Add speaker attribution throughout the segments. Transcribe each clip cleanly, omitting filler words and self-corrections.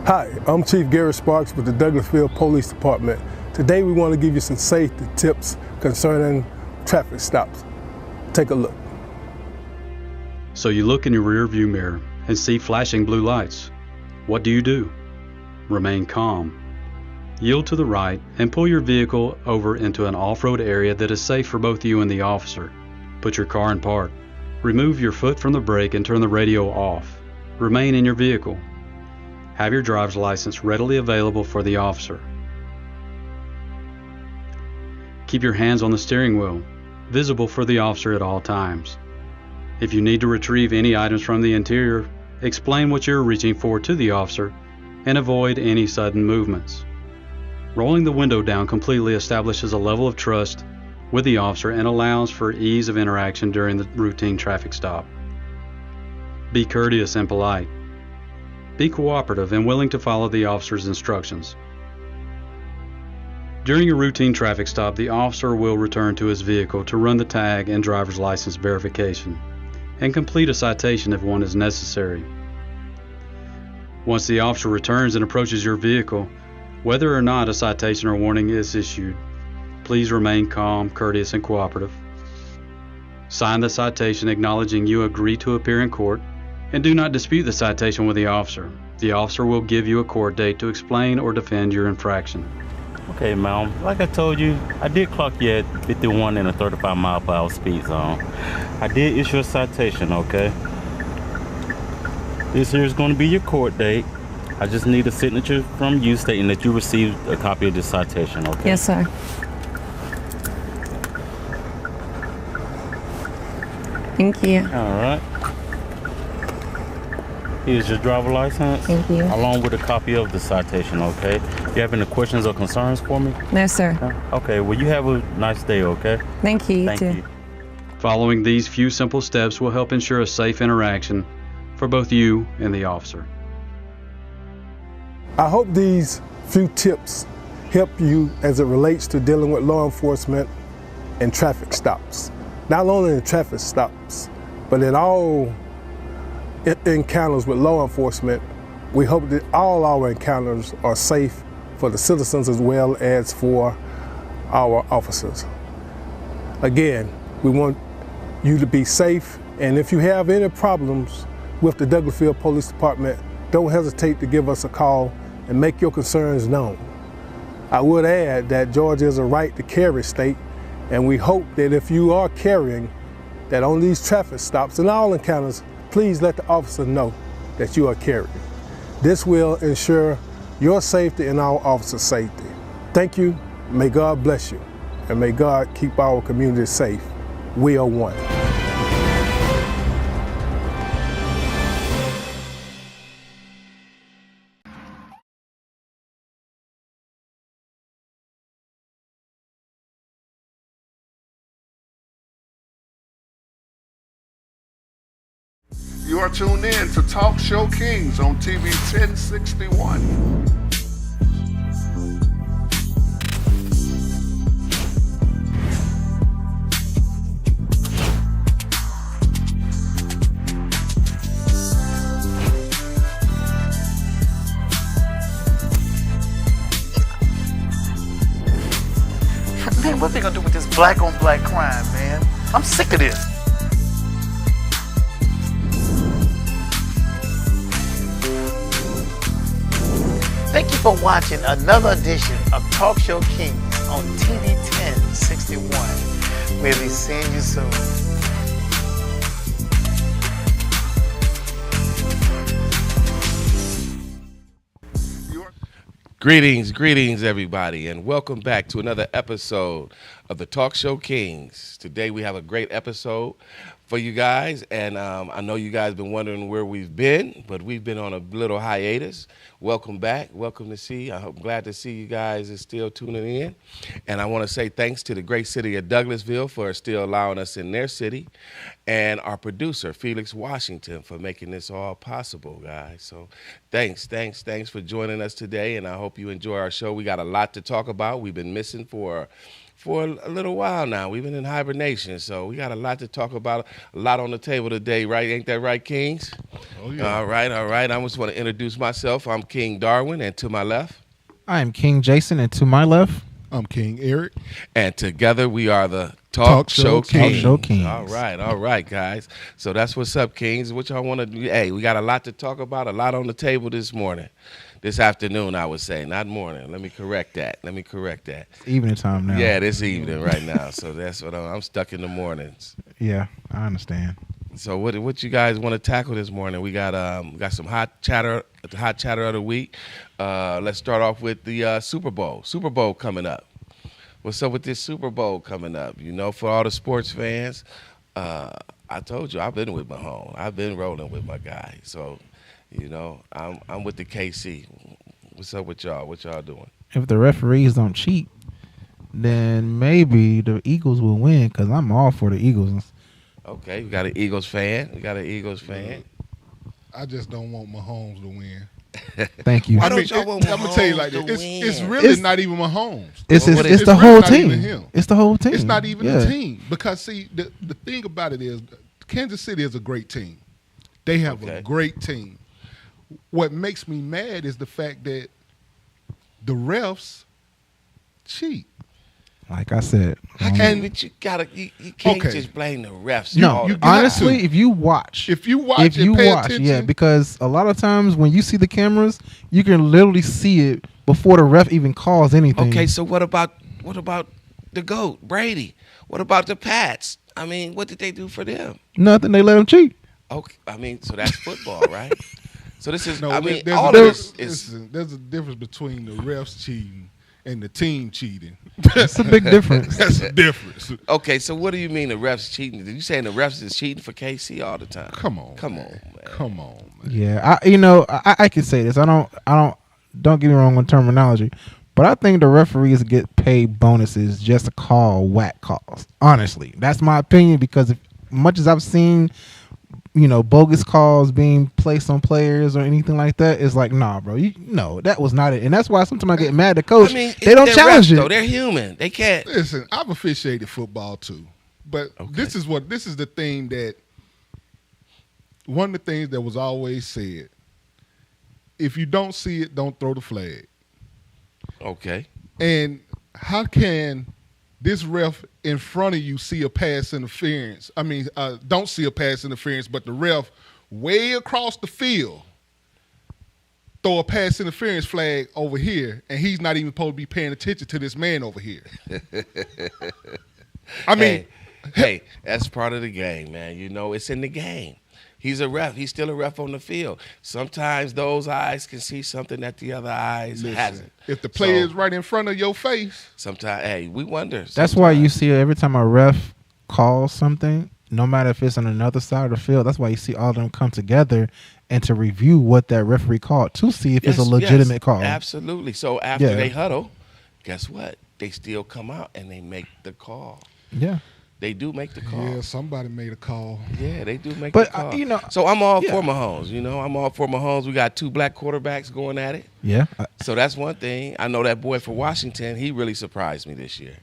Speaker 1: Hi, I'm Chief Gary Sparks with the Douglasville Police Department. Today we want to give you some safety tips concerning traffic stops. Take a look.
Speaker 2: So you look in your rear view mirror and see flashing blue lights. What do? Remain calm. Yield to the right and pull your vehicle over into an off-road area that is safe for both you and the officer. Put your car in park. Remove your foot from the brake and turn the radio off. Remain in your vehicle. Have your driver's license readily available for the officer. Keep your hands on the steering wheel, visible for the officer at all times. If you need to retrieve any items from the interior, explain what you're reaching for to the officer and avoid any sudden movements. Rolling the window down completely establishes a level of trust with the officer and allows for ease of interaction during the routine traffic stop. Be courteous and polite. Be cooperative and willing to follow the officer's instructions. During a routine traffic stop, the officer will return to his vehicle to run the tag and driver's license verification and complete a citation if one is necessary. Once the officer returns and approaches your vehicle, whether or not a citation or warning is issued, please remain calm, courteous, and cooperative. Sign the citation acknowledging you agree to appear in court, and do not dispute the citation with the officer. The officer will give you a court date to explain or defend your infraction.
Speaker 3: Okay, ma'am. Like I told you, I did clock you at 51 in a 35 mile per hour speed zone. I did issue a citation, okay? This here is going to be your court date. I just need a signature from you stating that you received a copy of this citation, okay?
Speaker 4: Yes, sir. Thank you.
Speaker 3: All right. Here's your driver license.
Speaker 4: Thank you.
Speaker 3: Along with a copy of the citation, okay? You have any questions or concerns for me?
Speaker 4: No, sir.
Speaker 3: Okay, well, you have a nice day, okay?
Speaker 4: Thank you.
Speaker 3: Thank you.
Speaker 2: Following these few simple steps will help ensure a safe interaction for both you and the officer.
Speaker 1: I hope these few tips help you as it relates to dealing with law enforcement and traffic stops. Not only in traffic stops, but in all encounters with law enforcement. We hope that all our encounters are safe for the citizens as well as for our officers. Again, we want you to be safe, and if you have any problems with the Douglasville Police Department, don't hesitate to give us a call and make your concerns known. I would add that Georgia is a right to carry state, and we hope that if you are carrying, that on these traffic stops and all encounters, please let the officer know that you are carrying. This will ensure your safety and our officers' safety. Thank you, may God bless you, and may God keep our community safe. We are one.
Speaker 5: You are tuned in to Talk Show Kings on TV 1061.
Speaker 6: Man, what they gonna do with this black on black crime, man? I'm sick of this. Thank you for watching another edition of Talk Show Kings on TV 1061. We'll be seeing you soon.
Speaker 7: Greetings, everybody, and welcome back to another episode of the Talk Show Kings. Today we have a great episode for you guys, and I know you guys have been wondering where we've been, but we've been on a little hiatus. Welcome back. Welcome to see. I'm glad to see you guys are still tuning in, and I want to say thanks to the great city of Douglasville for still allowing us in their city, and our producer, Felix Washington, for making this all possible, guys. So thanks for joining us today, and I hope you enjoy our show. We got a lot to talk about. We've been missing for for a little while now. We've been in hibernation, so we got a lot to talk about, a lot on the table today, right? Ain't that right, Kings?
Speaker 5: Oh, yeah.
Speaker 7: All right. I just want to introduce myself. I'm King Darwin, and to my left.
Speaker 8: I am King Jason, and to my left,
Speaker 5: I'm King Eric.
Speaker 7: And together we are the Talk Show Kings.
Speaker 8: Talk Show Kings.
Speaker 7: All right, guys. So that's what's up, Kings. What y'all want to do? Hey, we got a lot to talk about, a lot on the table this afternoon, I would say, not morning. Let me correct that.
Speaker 8: It's evening time now.
Speaker 7: Yeah, this evening right now. So that's what I'm stuck in the mornings.
Speaker 8: Yeah, I understand.
Speaker 7: So what you guys want to tackle this morning? We got some hot chatter of the week. Let's start off with the Super Bowl. Super Bowl coming up. What's up with this Super Bowl coming up? You know, for all the sports fans, I told you I've been with Mahomes. I've been rolling with my guy. So, you know, I'm with the KC. What's up with y'all? What y'all doing?
Speaker 8: If the referees don't cheat, then maybe the Eagles will win because I'm all for the Eagles.
Speaker 7: Okay, we got an Eagles fan.
Speaker 5: I just don't want Mahomes to win.
Speaker 8: Thank you.
Speaker 7: Why don't y'all want
Speaker 5: I'm gonna tell you like
Speaker 7: Mahomes
Speaker 5: this.
Speaker 7: to
Speaker 5: It's
Speaker 7: win?
Speaker 5: really not even Mahomes.
Speaker 8: It's
Speaker 7: What
Speaker 8: it's
Speaker 7: is
Speaker 8: the
Speaker 5: it?
Speaker 8: whole
Speaker 5: It's really not even
Speaker 8: team.
Speaker 5: him.
Speaker 8: It's the whole team.
Speaker 5: It's not even
Speaker 8: Yeah.
Speaker 5: a team because see the thing about it is Kansas City is a great team. They have
Speaker 7: Okay.
Speaker 5: a great team. What makes me mad is the fact that the refs cheat.
Speaker 8: Like I said,
Speaker 7: But you can't
Speaker 5: Okay.
Speaker 7: just blame the refs.
Speaker 8: no.
Speaker 7: all the
Speaker 5: you
Speaker 7: time.
Speaker 5: got
Speaker 8: Honestly,
Speaker 5: to.
Speaker 8: if you watch,
Speaker 5: If you watch and pay attention,
Speaker 8: yeah, because a lot of times when you see the cameras, you can literally see it before the ref even calls anything.
Speaker 7: Okay, so what about the GOAT, Brady? What about the Pats? I mean, what did they do for them?
Speaker 8: Nothing. They let them cheat.
Speaker 7: Okay, I mean, so that's football, right? So this is,
Speaker 5: no,
Speaker 7: I mean,
Speaker 5: there's,
Speaker 7: all
Speaker 5: a
Speaker 7: of
Speaker 5: difference,
Speaker 7: this is,
Speaker 5: listen, there's a difference between the refs cheating and the team cheating.
Speaker 8: It's a big difference.
Speaker 5: That's a difference.
Speaker 7: okay, so what do you mean the refs cheating? Did you saying the refs is cheating for KC all the time?
Speaker 5: Come on,
Speaker 7: man.
Speaker 5: Come on, man.
Speaker 8: Yeah, I can say this. I don't get me wrong on terminology, but I think the referees get paid bonuses just to call whack calls. Honestly, that's my opinion because much as I've seen, bogus calls being placed on players or anything like that, it's like, nah, bro, that was not it. And that's why sometimes I get mad at the coach.
Speaker 7: I mean,
Speaker 8: they don't
Speaker 7: they're
Speaker 8: challenge
Speaker 7: refs,
Speaker 8: it.
Speaker 7: though. They're human. They can't.
Speaker 5: Listen, I've officiated football too, but this is the thing that one of the things that was always said: if you don't see it, don't throw the flag.
Speaker 7: Okay.
Speaker 5: And how can this ref in front of you see a pass interference? I mean, don't see a pass interference, but the ref way across the field throw a pass interference flag over here, and he's not even supposed to be paying attention to this man over here. I mean,
Speaker 7: hey, that's part of the game, man. It's in the game. He's a ref. He's still a ref on the field. Sometimes those eyes can see something that the other eyes hasn't.
Speaker 5: If the play is right in front of your face.
Speaker 7: Sometimes, hey, we wonder.
Speaker 8: That's why you see every time a ref calls something, no matter if it's on another side of the field, that's why you see all of them come together and to review what that referee called to see if it's a legitimate call.
Speaker 7: Absolutely. So after they huddle, guess what? They still come out and they make the call.
Speaker 8: Yeah.
Speaker 7: They do make the call.
Speaker 5: Yeah, somebody made a call.
Speaker 7: Yeah, they do make the call. So I'm all for Mahomes. I'm all for Mahomes. We got two black quarterbacks going at it.
Speaker 8: Yeah.
Speaker 7: So that's one thing. I know that boy for Washington, he really surprised me this year.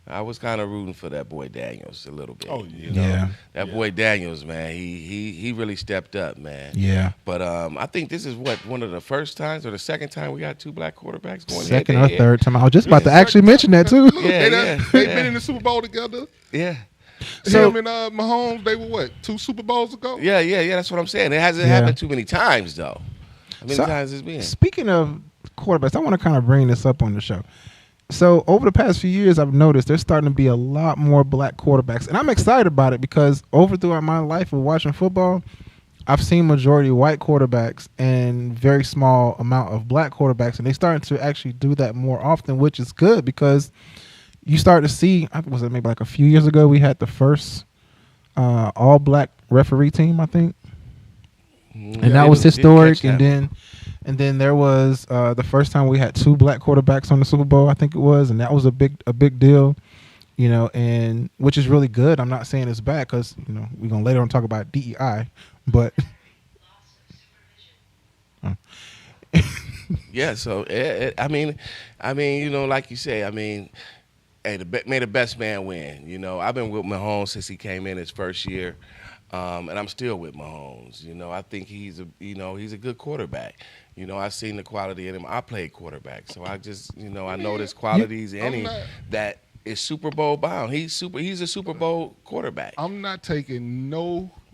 Speaker 7: I was kind of rooting for that boy Daniels a little bit.
Speaker 5: Oh, yeah.
Speaker 7: That boy Daniels, man, he really stepped up, man.
Speaker 8: Yeah.
Speaker 7: But I think this is one of the first times or the second time we got two black quarterbacks going
Speaker 8: second
Speaker 7: head
Speaker 8: or
Speaker 7: to
Speaker 8: third time. I was just about to actually mention that too.
Speaker 5: They've been in the Super Bowl together.
Speaker 7: Yeah.
Speaker 5: So him and Mahomes, they were what, 2 Super Bowls ago?
Speaker 7: Yeah. That's what I'm saying. It hasn't happened too many times though. How many times it's been?
Speaker 8: Speaking of quarterbacks, I want to kind of bring this up on the show. So over the past few years, I've noticed there's starting to be a lot more black quarterbacks, and I'm excited about it because throughout my life of watching football, I've seen majority white quarterbacks and very small amount of black quarterbacks, and they're starting to actually do that more often, which is good because you start to see, was it maybe like a few years ago, we had the first all-black referee team, I think, and that was historic, and then there was the first time we had 2 black quarterbacks on the Super Bowl, I think it was, and that was a big deal, and which is really good. I'm not saying it's bad because we're gonna later on talk about DEI, but
Speaker 7: yeah. So I mean, like you say, I mean, hey, may the best man win. You know, I've been with Mahomes since he came in his first year, and I'm still with Mahomes. You know, I think he's a good quarterback. You know, I've seen the quality in him. I played quarterback, so I just, you know, I know there's qualities in him that is Super Bowl bound. He's a Super Bowl quarterback.
Speaker 5: I'm not taking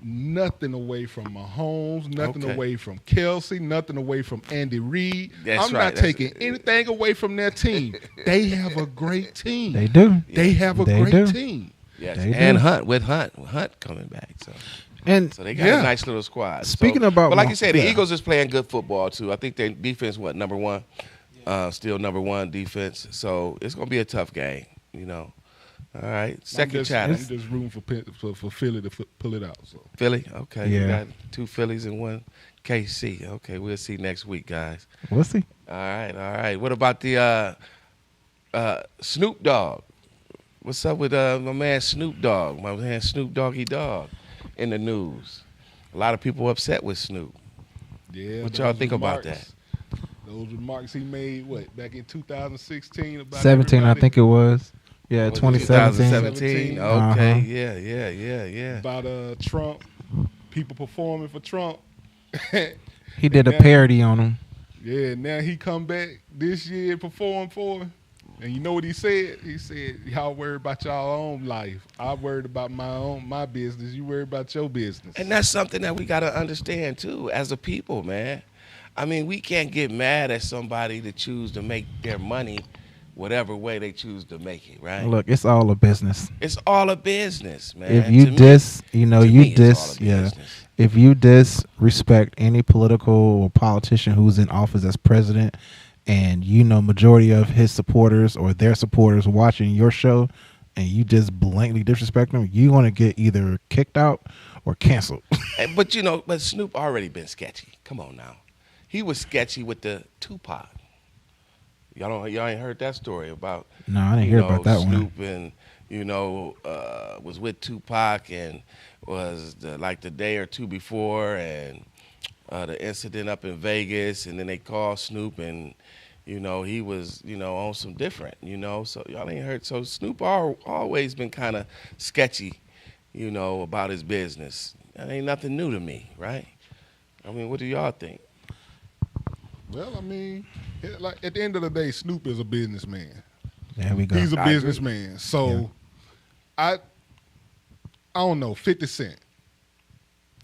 Speaker 5: nothing away from Mahomes, nothing
Speaker 7: Okay.
Speaker 5: away from Kelsey, nothing away from Andy Reid.
Speaker 7: That's
Speaker 5: I'm
Speaker 7: right.
Speaker 5: not taking anything away from their team. They have a great team.
Speaker 8: They do.
Speaker 5: They have a
Speaker 8: They
Speaker 5: great
Speaker 8: do.
Speaker 5: team.
Speaker 7: Yes,
Speaker 8: They
Speaker 7: and
Speaker 8: do.
Speaker 7: Hunt coming back.
Speaker 8: And
Speaker 7: So they got
Speaker 5: Yeah.
Speaker 7: a nice little squad.
Speaker 8: Speaking about
Speaker 7: but like
Speaker 8: Mah-
Speaker 7: you said, the
Speaker 8: yeah.
Speaker 7: Eagles is playing good football too. I think their defense, number one, still number one defense. So it's gonna be a tough game. You know. All right, second
Speaker 5: I'm
Speaker 7: chatter.
Speaker 5: just rooting for Philly to pull it out. So
Speaker 7: Philly. Okay, you
Speaker 8: Yeah.
Speaker 7: got 2 Phillies and 1 KC. Okay, we'll see next week, guys.
Speaker 8: we'll see.
Speaker 7: All right. What about the Snoop Dogg? What's up with my man Snoop Dogg? My man Snoop Doggy Dogg in the news. A lot of people upset with Snoop.
Speaker 5: yeah,
Speaker 7: What y'all
Speaker 5: those
Speaker 7: think about
Speaker 5: remarks- Those remarks he made, back in 2016 about
Speaker 8: 17, I
Speaker 5: everybody-
Speaker 8: think it was. Yeah,
Speaker 7: Was it
Speaker 8: 2017.
Speaker 7: 2017?
Speaker 5: Uh-huh.
Speaker 7: Okay, yeah.
Speaker 5: about Trump, people performing for Trump.
Speaker 8: He did a
Speaker 5: Yeah.
Speaker 8: parody on him.
Speaker 5: Yeah, now he come back this year and perform for him. And you know what he said? He said, y'all worried about y'all own life. I worried about my business. You worried about your business.
Speaker 7: And that's something that we got to understand, too, as a people, man. I mean, we can't get mad at somebody to choose to make their money whatever way they choose to make it, right?
Speaker 8: Look, it's all a business.
Speaker 7: It's all a business, man.
Speaker 8: If you
Speaker 7: To me-
Speaker 8: diss, you know,
Speaker 7: to
Speaker 8: you
Speaker 7: me, it's all
Speaker 8: diss,
Speaker 7: a
Speaker 8: yeah.
Speaker 7: business.
Speaker 8: If you disrespect any political or politician who's in office as president, and you know majority of his supporters or their supporters watching your show, and you just blatantly disrespect them, you want to get either kicked out or canceled.
Speaker 7: But you know, but Snoop already been sketchy. Come on now, he was sketchy with the Tupac. Y'all ain't heard that story about?
Speaker 8: No, I didn't hear about that one.
Speaker 7: Snoop and was with Tupac and was the day or two before and the incident up in Vegas, and then they called Snoop and he was on some different, so y'all ain't heard. So Snoop always been kind of sketchy, about his business. That ain't nothing new to me, right? I mean, what do y'all think?
Speaker 5: Well, I mean, like at the end of the day, Snoop is a businessman.
Speaker 8: There we go.
Speaker 5: He's a
Speaker 7: I agree.
Speaker 5: businessman. So I don't know, 50 Cent.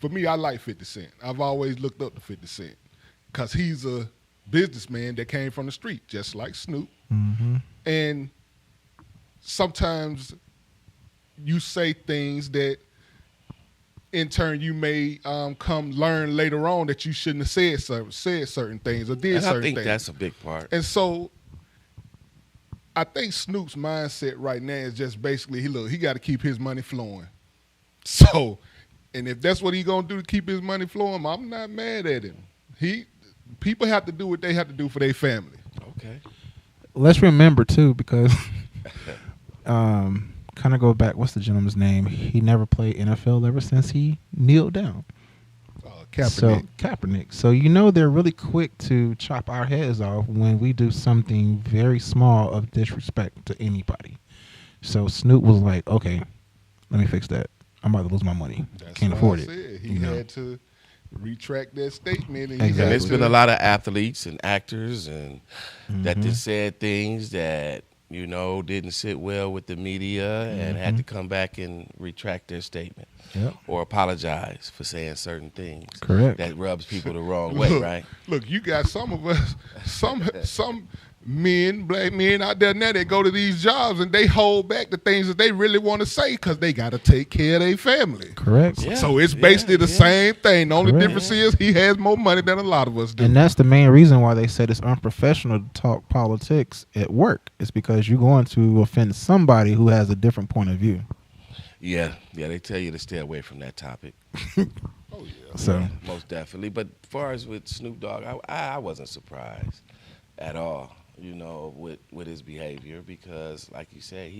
Speaker 5: For me, I like 50 Cent. I've always looked up to 50 Cent because he's a businessman that came from the street, just like Snoop.
Speaker 8: Mm-hmm.
Speaker 5: And sometimes you say things that in turn you may come learn later on that you shouldn't have said certain things or did
Speaker 7: And
Speaker 5: certain
Speaker 7: I think
Speaker 5: things.
Speaker 7: that's a big part.
Speaker 5: And so I think Snoop's mindset right now is just basically he got to keep his money flowing. So, and if that's what he gonna do to keep his money flowing, I'm not mad at him. People have to do what they have to do for their family.
Speaker 7: Okay.
Speaker 8: Let's remember too, because kind of go back. What's the gentleman's name? He never played NFL ever since he kneeled down.
Speaker 5: Kaepernick.
Speaker 8: So Kaepernick. So they're really quick to chop our heads off when we do something very small of disrespect to anybody. So Snoop was like, okay, let me fix that. I'm about to lose my money.
Speaker 5: That's
Speaker 8: Can't
Speaker 5: why
Speaker 8: afford
Speaker 5: I
Speaker 8: it.
Speaker 5: said he
Speaker 8: you know.
Speaker 5: had to retract that statement. And
Speaker 8: Exactly.
Speaker 7: And
Speaker 5: he
Speaker 7: there's
Speaker 5: had
Speaker 7: been
Speaker 5: to-
Speaker 7: a lot of athletes and actors and that
Speaker 8: Mhm.
Speaker 7: just said things that didn't sit well with the media and had to come back and retract their statement
Speaker 8: Yep.
Speaker 7: or apologize for saying certain things.
Speaker 8: Correct.
Speaker 7: That rubs people the wrong way, right?
Speaker 5: Look, you got some of us, some men, black men out there now that go to these jobs and they hold back the things that they really want to say because they got to take care of their family.
Speaker 8: Correct.
Speaker 7: Yeah.
Speaker 5: So it's basically the same thing. The only
Speaker 8: Correct.
Speaker 5: difference is he has more money than a lot of us do.
Speaker 8: And that's the main reason why they said it's unprofessional to talk politics at work. It's because you're going to offend somebody who has a different point of view.
Speaker 7: Yeah, they tell you to stay away from that topic.
Speaker 5: Oh yeah.
Speaker 8: So
Speaker 7: Yeah, most definitely. But as far as with Snoop Dogg, I wasn't surprised at all, with his behavior because, like you said,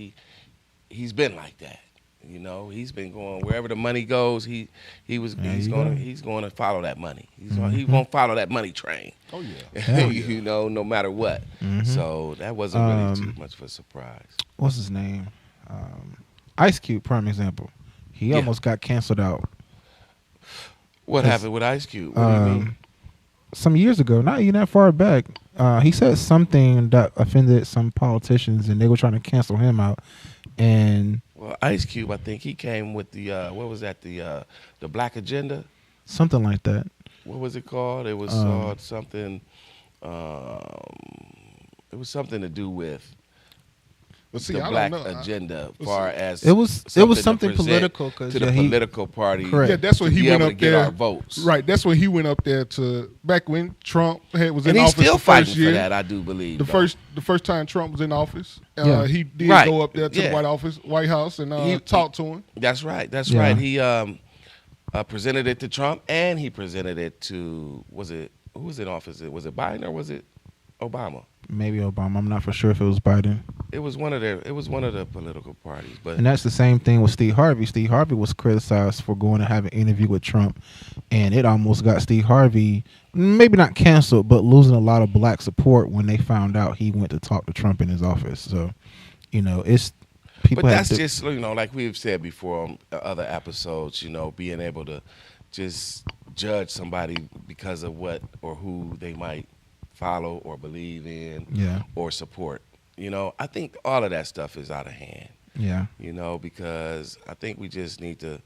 Speaker 7: he's been like that. You know, he's been going wherever the money goes. He's going to follow that money. He won't follow that money train.
Speaker 5: Oh yeah.
Speaker 7: You know, no matter what. So that wasn't really too much of a surprise.
Speaker 8: What's his name? Ice Cube, prime example. He almost got canceled out.
Speaker 7: What happened with Ice Cube? What do you mean?
Speaker 8: Some years ago, not even that far back, he said something that offended some politicians, and they were trying to cancel him out. And
Speaker 7: well, Ice Cube, I think he came with the what was that? The Black Agenda,
Speaker 8: something like that.
Speaker 7: What was it called? It was something. It was something to do with the Black Agenda, as far as
Speaker 8: it was something political
Speaker 7: to the political party.
Speaker 8: Correct.
Speaker 5: Yeah, that's when he went up there.
Speaker 7: Our votes.
Speaker 5: Right, that's when he went up there to back when Trump was in
Speaker 7: and he's
Speaker 5: office.
Speaker 7: Still
Speaker 5: the first
Speaker 7: fighting
Speaker 5: year,
Speaker 7: for that, I do believe.
Speaker 5: The first time Trump was in office, he did go up there to the White House, and talk to him.
Speaker 7: That's right. That's right. He presented it to Trump, and he presented it to who was in office? Was it Biden or was it Obama?
Speaker 8: Maybe Obama. I'm not for sure if it was Biden.
Speaker 7: It was one of the political parties, but
Speaker 8: and that's the same thing with Steve Harvey. Steve Harvey was criticized for going to have an interview with Trump, and it almost got Steve Harvey maybe not canceled, but losing a lot of black support when they found out he went to talk to Trump in his office. So, you know, it's people.
Speaker 7: But that's just, you know, like we've said before on other episodes, you know, being able to just judge somebody because of what or who they might follow or believe in or support. You know, I think all of that stuff is out of hand.
Speaker 8: Yeah.
Speaker 7: You know, because I think we just need to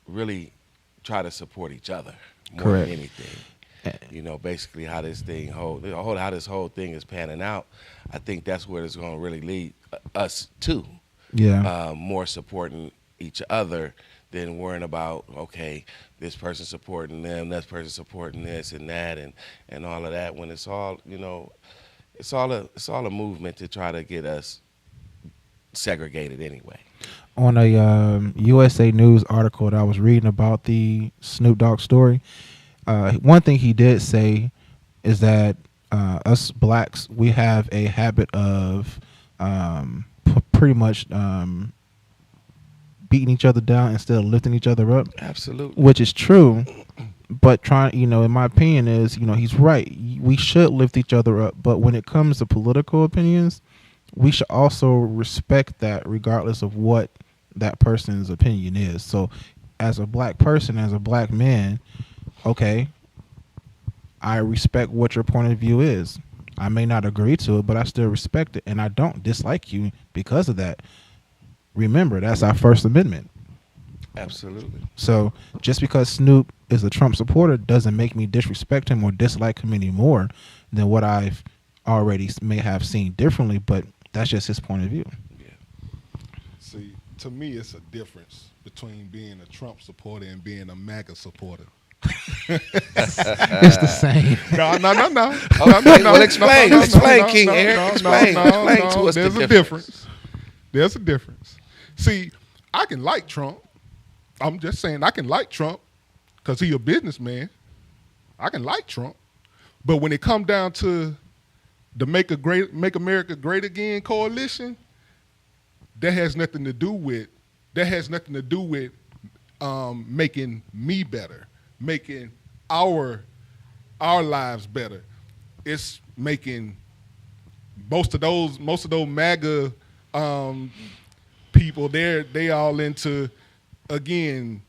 Speaker 7: really try to support each other more than anything. You know, basically how this whole thing is panning out. I think that's where it's going to really lead us to.
Speaker 8: Yeah.
Speaker 7: More supporting each other than worrying about, okay, this person supporting them, that person supporting this and that and all of that, when it's all, you know, it's all a movement to try to get us segregated anyway.
Speaker 8: On a USA News article that I was reading about the Snoop Dogg story, one thing he did say is that us blacks, we have a habit of pretty much beating each other down instead of lifting each other up.
Speaker 7: Absolutely.
Speaker 8: Which is true, but in my opinion is, he's right. We should lift each other up, but when it comes to political opinions, we should also respect that regardless of what that person's opinion is. So as a black person, as a black man, okay, I respect what your point of view is. I may not agree to it, but I still respect it, and I don't dislike you because of that. Remember, that's our First Amendment.
Speaker 7: Absolutely.
Speaker 8: So just because Snoop is a Trump supporter doesn't make me disrespect him or dislike him any more than what I've already may have seen differently, but that's just his point of view.
Speaker 7: Yeah.
Speaker 5: See, to me, it's a difference between being a Trump supporter and being a MAGA supporter.
Speaker 8: It's the same.
Speaker 5: No.
Speaker 7: Okay, well, explain, King Eric. Explain to us
Speaker 5: There's
Speaker 7: the
Speaker 5: a difference. There's a difference. See, I can like Trump. I'm just saying I can like Trump because he's a businessman. I can like Trump. But when it comes down to the Make America Great Again coalition, that has nothing to do with making me better, making our lives better. It's making most of those MAGA people, they all into, again,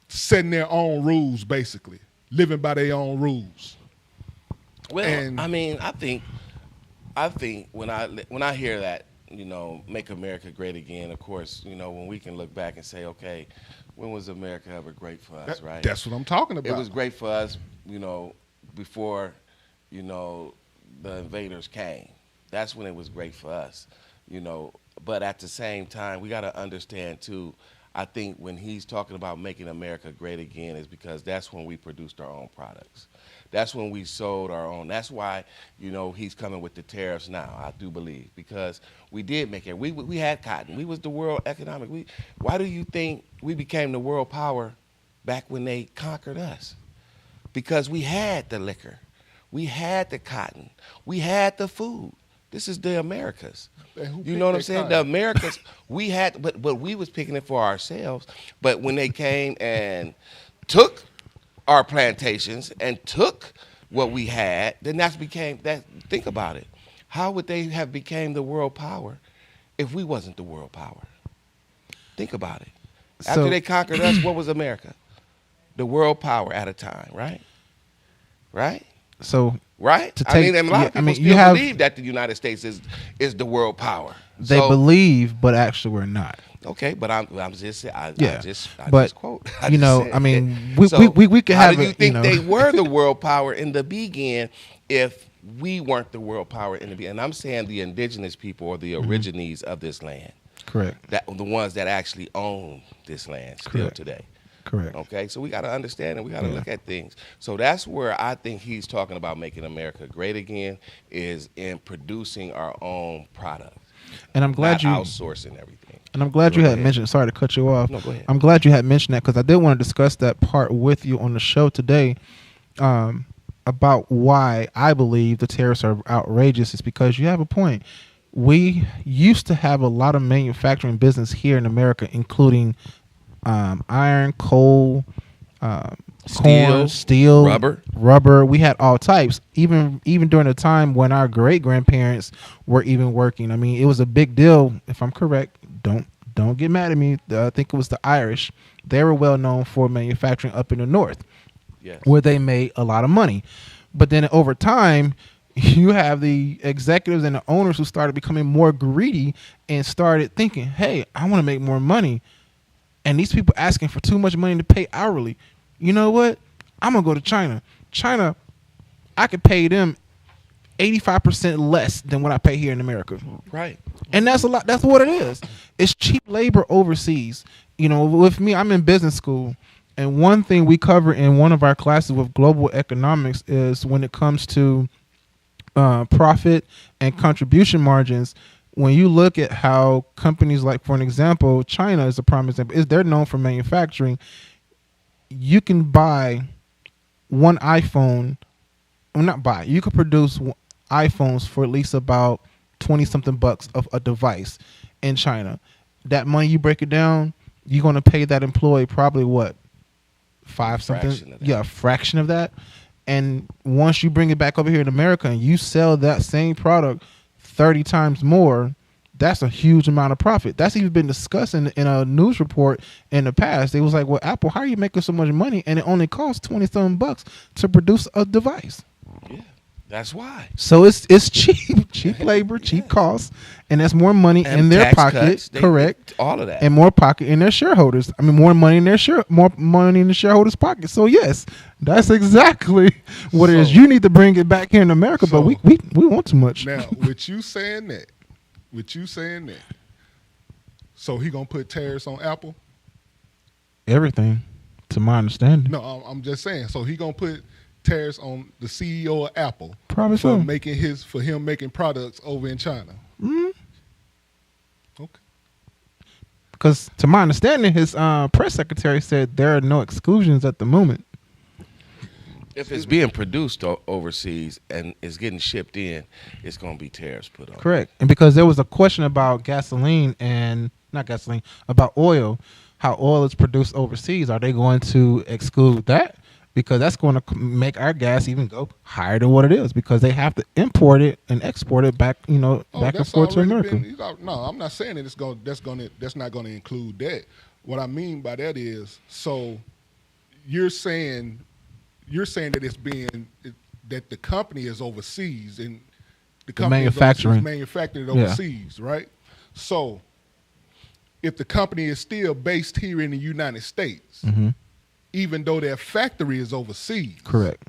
Speaker 5: setting their own rules, basically living by their own rules.
Speaker 7: Well, and I think when I hear that, Make America Great Again, of course, when we can look back and say, okay, when was America ever great for us, right?
Speaker 5: That's what I'm talking about.
Speaker 7: It was great for us, before, the invaders came. That's when it was great for us, But at the same time, we got to understand, too, I think when he's talking about making America great again is because that's when we produced our own products. That's when we sold our own. That's why, he's coming with the tariffs now, I do believe, because we did make it. We had cotton. We was the world economic. Why do you think we became the world power back when they conquered us? Because we had the liquor. We had the cotton. We had the food. This is the Americas.
Speaker 5: who
Speaker 7: You know what I'm
Speaker 5: picked that
Speaker 7: saying?
Speaker 5: cotton?
Speaker 7: The Americans, we had, but we was picking it for ourselves. But when they came and took our plantations and took what we had, then that's became that. Think about it. How would they have became the world power if we wasn't the world power? Think about it. After
Speaker 8: So-
Speaker 7: they conquered us, what was America? The world power at a time, right? Right?
Speaker 8: So
Speaker 7: Right?
Speaker 8: To
Speaker 7: I
Speaker 8: take-
Speaker 7: mean, and a lot
Speaker 8: yeah,
Speaker 7: of people
Speaker 8: I mean,
Speaker 7: still
Speaker 8: you have-
Speaker 7: believe that the United States is the world power.
Speaker 8: they
Speaker 7: So-
Speaker 8: believe, but actually we're not.
Speaker 7: Okay, but I'm just I
Speaker 8: Yeah,
Speaker 7: just
Speaker 8: but,
Speaker 7: quote.
Speaker 8: you know,
Speaker 7: said
Speaker 8: I mean,
Speaker 7: that.
Speaker 8: we could
Speaker 7: how
Speaker 8: have
Speaker 7: do you
Speaker 8: it,
Speaker 7: think
Speaker 8: you know.
Speaker 7: they were the world power in the beginning if we weren't the world power in the beginning? And I'm saying the indigenous people or the
Speaker 8: Mm-hmm.
Speaker 7: origines of this land,
Speaker 8: Correct.
Speaker 7: that the ones that actually own this land still
Speaker 8: Correct.
Speaker 7: today.
Speaker 8: Correct.
Speaker 7: Okay, so we got to understand and we got to look at things. So that's where I think he's talking about making America great again, is in producing our own product,
Speaker 8: And I'm glad
Speaker 7: not
Speaker 8: you
Speaker 7: outsourcing everything.
Speaker 8: And I'm glad
Speaker 7: Go
Speaker 8: you had
Speaker 7: ahead.
Speaker 8: mentioned. Sorry to cut you off.
Speaker 7: No, go ahead.
Speaker 8: I'm glad you had mentioned that because I did want to discuss that part with you on the show today, about why I believe the tariffs are outrageous. Is because you have a point. We used to have a lot of manufacturing business here in America, including iron, coal, corn, steel, rubber. We had all types. Even during the time when our great grandparents were even working. I mean, it was a big deal. If I'm correct, don't get mad at me. I think it was the Irish. They were well known for manufacturing up in the north,
Speaker 7: Yes.
Speaker 8: where they made a lot of money. But then over time, you have the executives and the owners who started becoming more greedy and started thinking, hey, I want to make more money. And these people asking for too much money to pay hourly. You know what? I'm going to go to China. China, I could pay them 85% less than what I pay here in America.
Speaker 7: Right.
Speaker 8: And that's a lot. That's what it is. It's cheap labor overseas. You know, with me, I'm in business school. And one thing we cover in one of our classes with global economics is when it comes to profit and contribution margins. When you look at how companies like, for an example, China is a prime example, is they're known for manufacturing. You can buy one iPhone, well, not buy, you could produce iPhones for at least about 20 something bucks of a device in China. That money, you break it down, you're going to pay that employee probably what? A fraction of that. And once you bring it back over here in America and you sell that same product 30 times more, that's a huge amount of profit. That's even been discussed in a news report in the past. It was like, well, Apple, how are you making so much money? And it only costs 20 something bucks to produce a device.
Speaker 7: Yeah, that's why.
Speaker 8: So it's cheap labor, cheap costs, and that's more money
Speaker 7: And
Speaker 8: in their
Speaker 7: tax
Speaker 8: pocket.
Speaker 7: cuts,
Speaker 8: Correct.
Speaker 7: all of that.
Speaker 8: And more pocket in their shareholders. I mean, more money in more money in the shareholders' pocket. So yes, that's exactly what it is. You need to bring it back here in America, but we want too much.
Speaker 5: Now, with you saying that, so he gonna put tariffs on Apple?
Speaker 8: Everything, to my understanding.
Speaker 5: No, I'm just saying. So he gonna put tariffs on the CEO of Apple
Speaker 8: Probably
Speaker 5: for
Speaker 8: so.
Speaker 5: for him making products over in China.
Speaker 8: Mhm.
Speaker 5: Okay.
Speaker 8: Because to my understanding, his press secretary said there are no exclusions at the moment.
Speaker 7: If it's being produced overseas and it's getting shipped in, it's going to be tariffs put on.
Speaker 8: Correct. And because there was a question about gasoline about oil, how oil is produced overseas, are they going to exclude that? Because that's going to make our gas even go higher than what it is, because they have to import it and export it back, back and forth to America.
Speaker 5: No, I'm not saying that that's not going to include that. What I mean by that is, so you're saying that that the company is overseas and the company is manufactured overseas, right? So if the company is still based here in the United States, even though their factory is overseas,
Speaker 8: correct.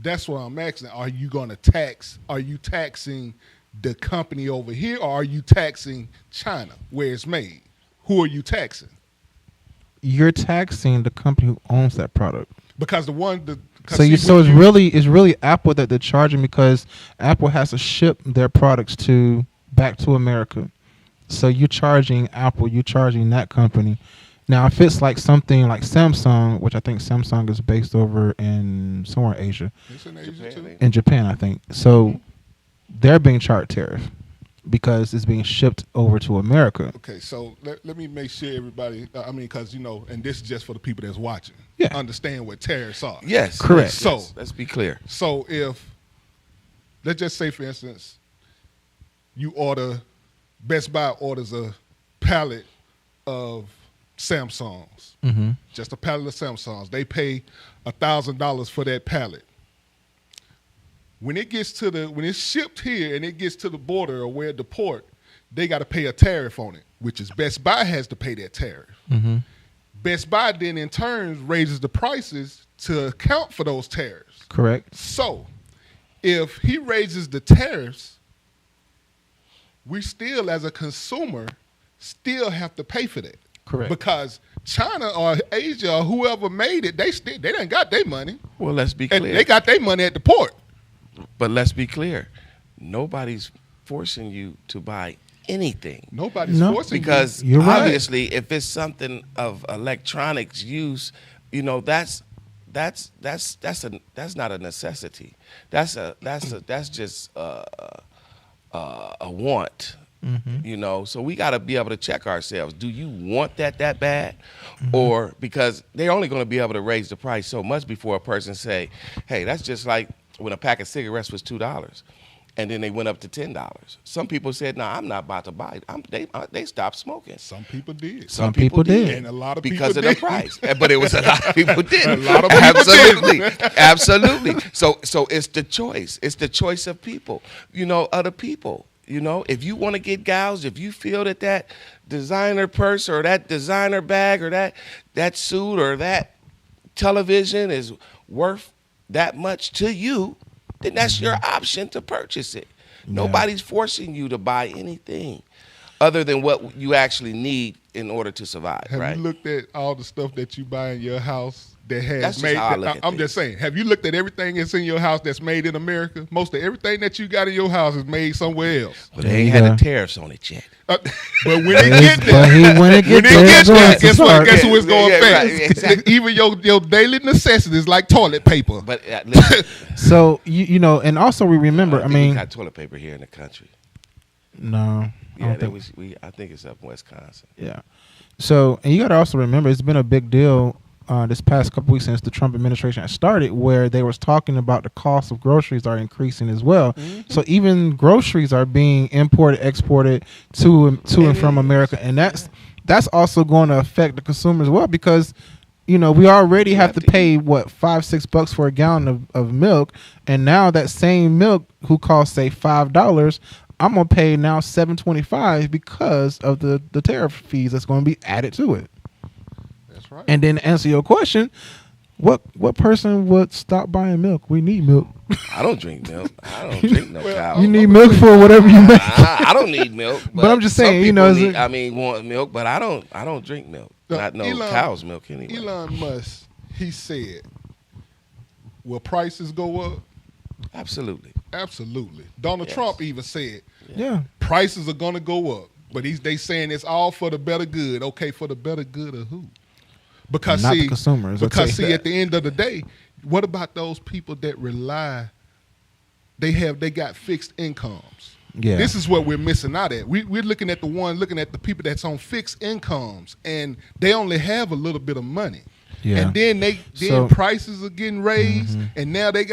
Speaker 5: That's what I'm asking. Are you taxing the company over here, or are you taxing China where it's made? Who are you taxing?
Speaker 8: You're taxing the company who owns that product.
Speaker 5: Because
Speaker 8: it's really Apple that they're charging, because Apple has to ship their products back to America. So you're charging Apple, you're charging that company. Now, if it's like something like Samsung, which I think Samsung is based over in somewhere in Asia.
Speaker 5: It's in Asia too.
Speaker 8: In Japan, I think. So they're being charged tariff. because it's being shipped over to America.
Speaker 5: Okay, so let me make sure everybody, because, and this is just for the people that's watching,
Speaker 8: Yeah.
Speaker 5: understand what tariffs are.
Speaker 7: Yes,
Speaker 8: Correct.
Speaker 7: yes,
Speaker 5: So-
Speaker 7: yes. Let's be clear.
Speaker 5: So if, let's just say, for instance, Best Buy orders a pallet of Samsungs, just a pallet of Samsungs. They pay $1,000 for that pallet. When it's shipped here and it gets to the border or where at the port, they got to pay a tariff on it, which is Best Buy has to pay that tariff. Best Buy then in turn raises the prices to account for those tariffs.
Speaker 8: Correct.
Speaker 5: So if he raises the tariffs, we still, as a consumer, still have to pay for that.
Speaker 8: Correct.
Speaker 5: Because China or Asia or whoever made it, they done got their money.
Speaker 7: Well, let's be
Speaker 5: And
Speaker 7: clear.
Speaker 5: they got their money at the port.
Speaker 7: But let's be clear. Nobody's forcing you to buy anything.
Speaker 5: Nobody's
Speaker 8: No,
Speaker 5: forcing
Speaker 7: Because
Speaker 8: You're right.
Speaker 7: obviously, if it's something of electronics use, that's not a necessity. That's just a want. So we got to be able to check ourselves. Do you want that bad, or because they're only going to be able to raise the price so much before a person say, "Hey, that's just like when a pack of cigarettes was $2." And then they went up to $10. Some people said, "No, I'm not about to buy it." They stopped smoking.
Speaker 5: Some people did.
Speaker 8: Some people did.
Speaker 5: And a lot of
Speaker 7: because
Speaker 5: people
Speaker 7: of
Speaker 5: did.
Speaker 7: the price. But it was a lot of people didn't.
Speaker 5: A lot of people
Speaker 7: Absolutely. Absolutely. So it's the choice. It's the choice of people, other people. If you want to get gouged, if you feel that designer purse or that designer bag or that suit or that television is worth that much to you, then that's your option to purchase it. Nobody's forcing you to buy anything other than what you actually need in order to survive,
Speaker 5: Have
Speaker 7: right?
Speaker 5: you looked at all the stuff that you buy in your house that has
Speaker 7: That's just
Speaker 5: made?
Speaker 7: how I look at
Speaker 5: I'm just saying. Have you looked at everything that's in your house that's made in America? Most of everything that you got in your house is made somewhere else.
Speaker 7: But they ain't had the tariffs on it yet.
Speaker 5: But when it get there,
Speaker 8: When it
Speaker 5: when it
Speaker 8: there,
Speaker 5: gets
Speaker 8: it's going
Speaker 5: there,
Speaker 8: to
Speaker 5: guess what?
Speaker 8: start.
Speaker 5: Guess who it's going to
Speaker 7: Yeah,
Speaker 5: affect?
Speaker 7: right, exactly.
Speaker 5: Even your daily necessities like toilet paper.
Speaker 7: But listen,
Speaker 8: So and also we remember. I
Speaker 7: we
Speaker 8: mean,
Speaker 7: got toilet paper here in the country.
Speaker 8: no.
Speaker 7: Yeah, I think it's up in Wisconsin.
Speaker 8: Yeah. So, and you got to also remember, it's been a big deal this past couple weeks since the Trump administration has started, where they was talking about the cost of groceries are increasing as well. So even groceries are being imported, exported to and from America, and that's also going to affect the consumer as well, because we already have to pay $5-6 for a gallon of milk, and now that same milk who costs say $5, I'm gonna pay now $7.25 because of the tariff fees that's going to be added to it.
Speaker 5: That's right.
Speaker 8: And then to answer your question, what person would stop buying milk? We need milk.
Speaker 7: I don't drink milk. I don't drink no cow.
Speaker 8: You need milk for whatever you make.
Speaker 7: I don't need milk.
Speaker 8: But I'm just
Speaker 7: some
Speaker 8: saying,
Speaker 7: people
Speaker 8: is
Speaker 7: want milk, but I don't drink milk. Not cow's milk anyway.
Speaker 5: Elon Musk, he said, will prices go up?
Speaker 7: Absolutely.
Speaker 5: Absolutely. Donald
Speaker 7: Yes.
Speaker 5: Trump even said
Speaker 8: Yeah.
Speaker 5: prices are going to go up, but they saying it's all for the better good. Okay, for the better good of who? Because
Speaker 8: Not the consumers, I'll
Speaker 5: Because
Speaker 8: tell you
Speaker 5: at the end of the day, what about those people that rely? They got fixed incomes.
Speaker 8: Yeah.
Speaker 5: This is what we're missing out at. We're looking at the people that's on fixed incomes, and they only have a little bit of money.
Speaker 8: Yeah.
Speaker 5: And then
Speaker 8: So-
Speaker 5: prices are getting raised, and now they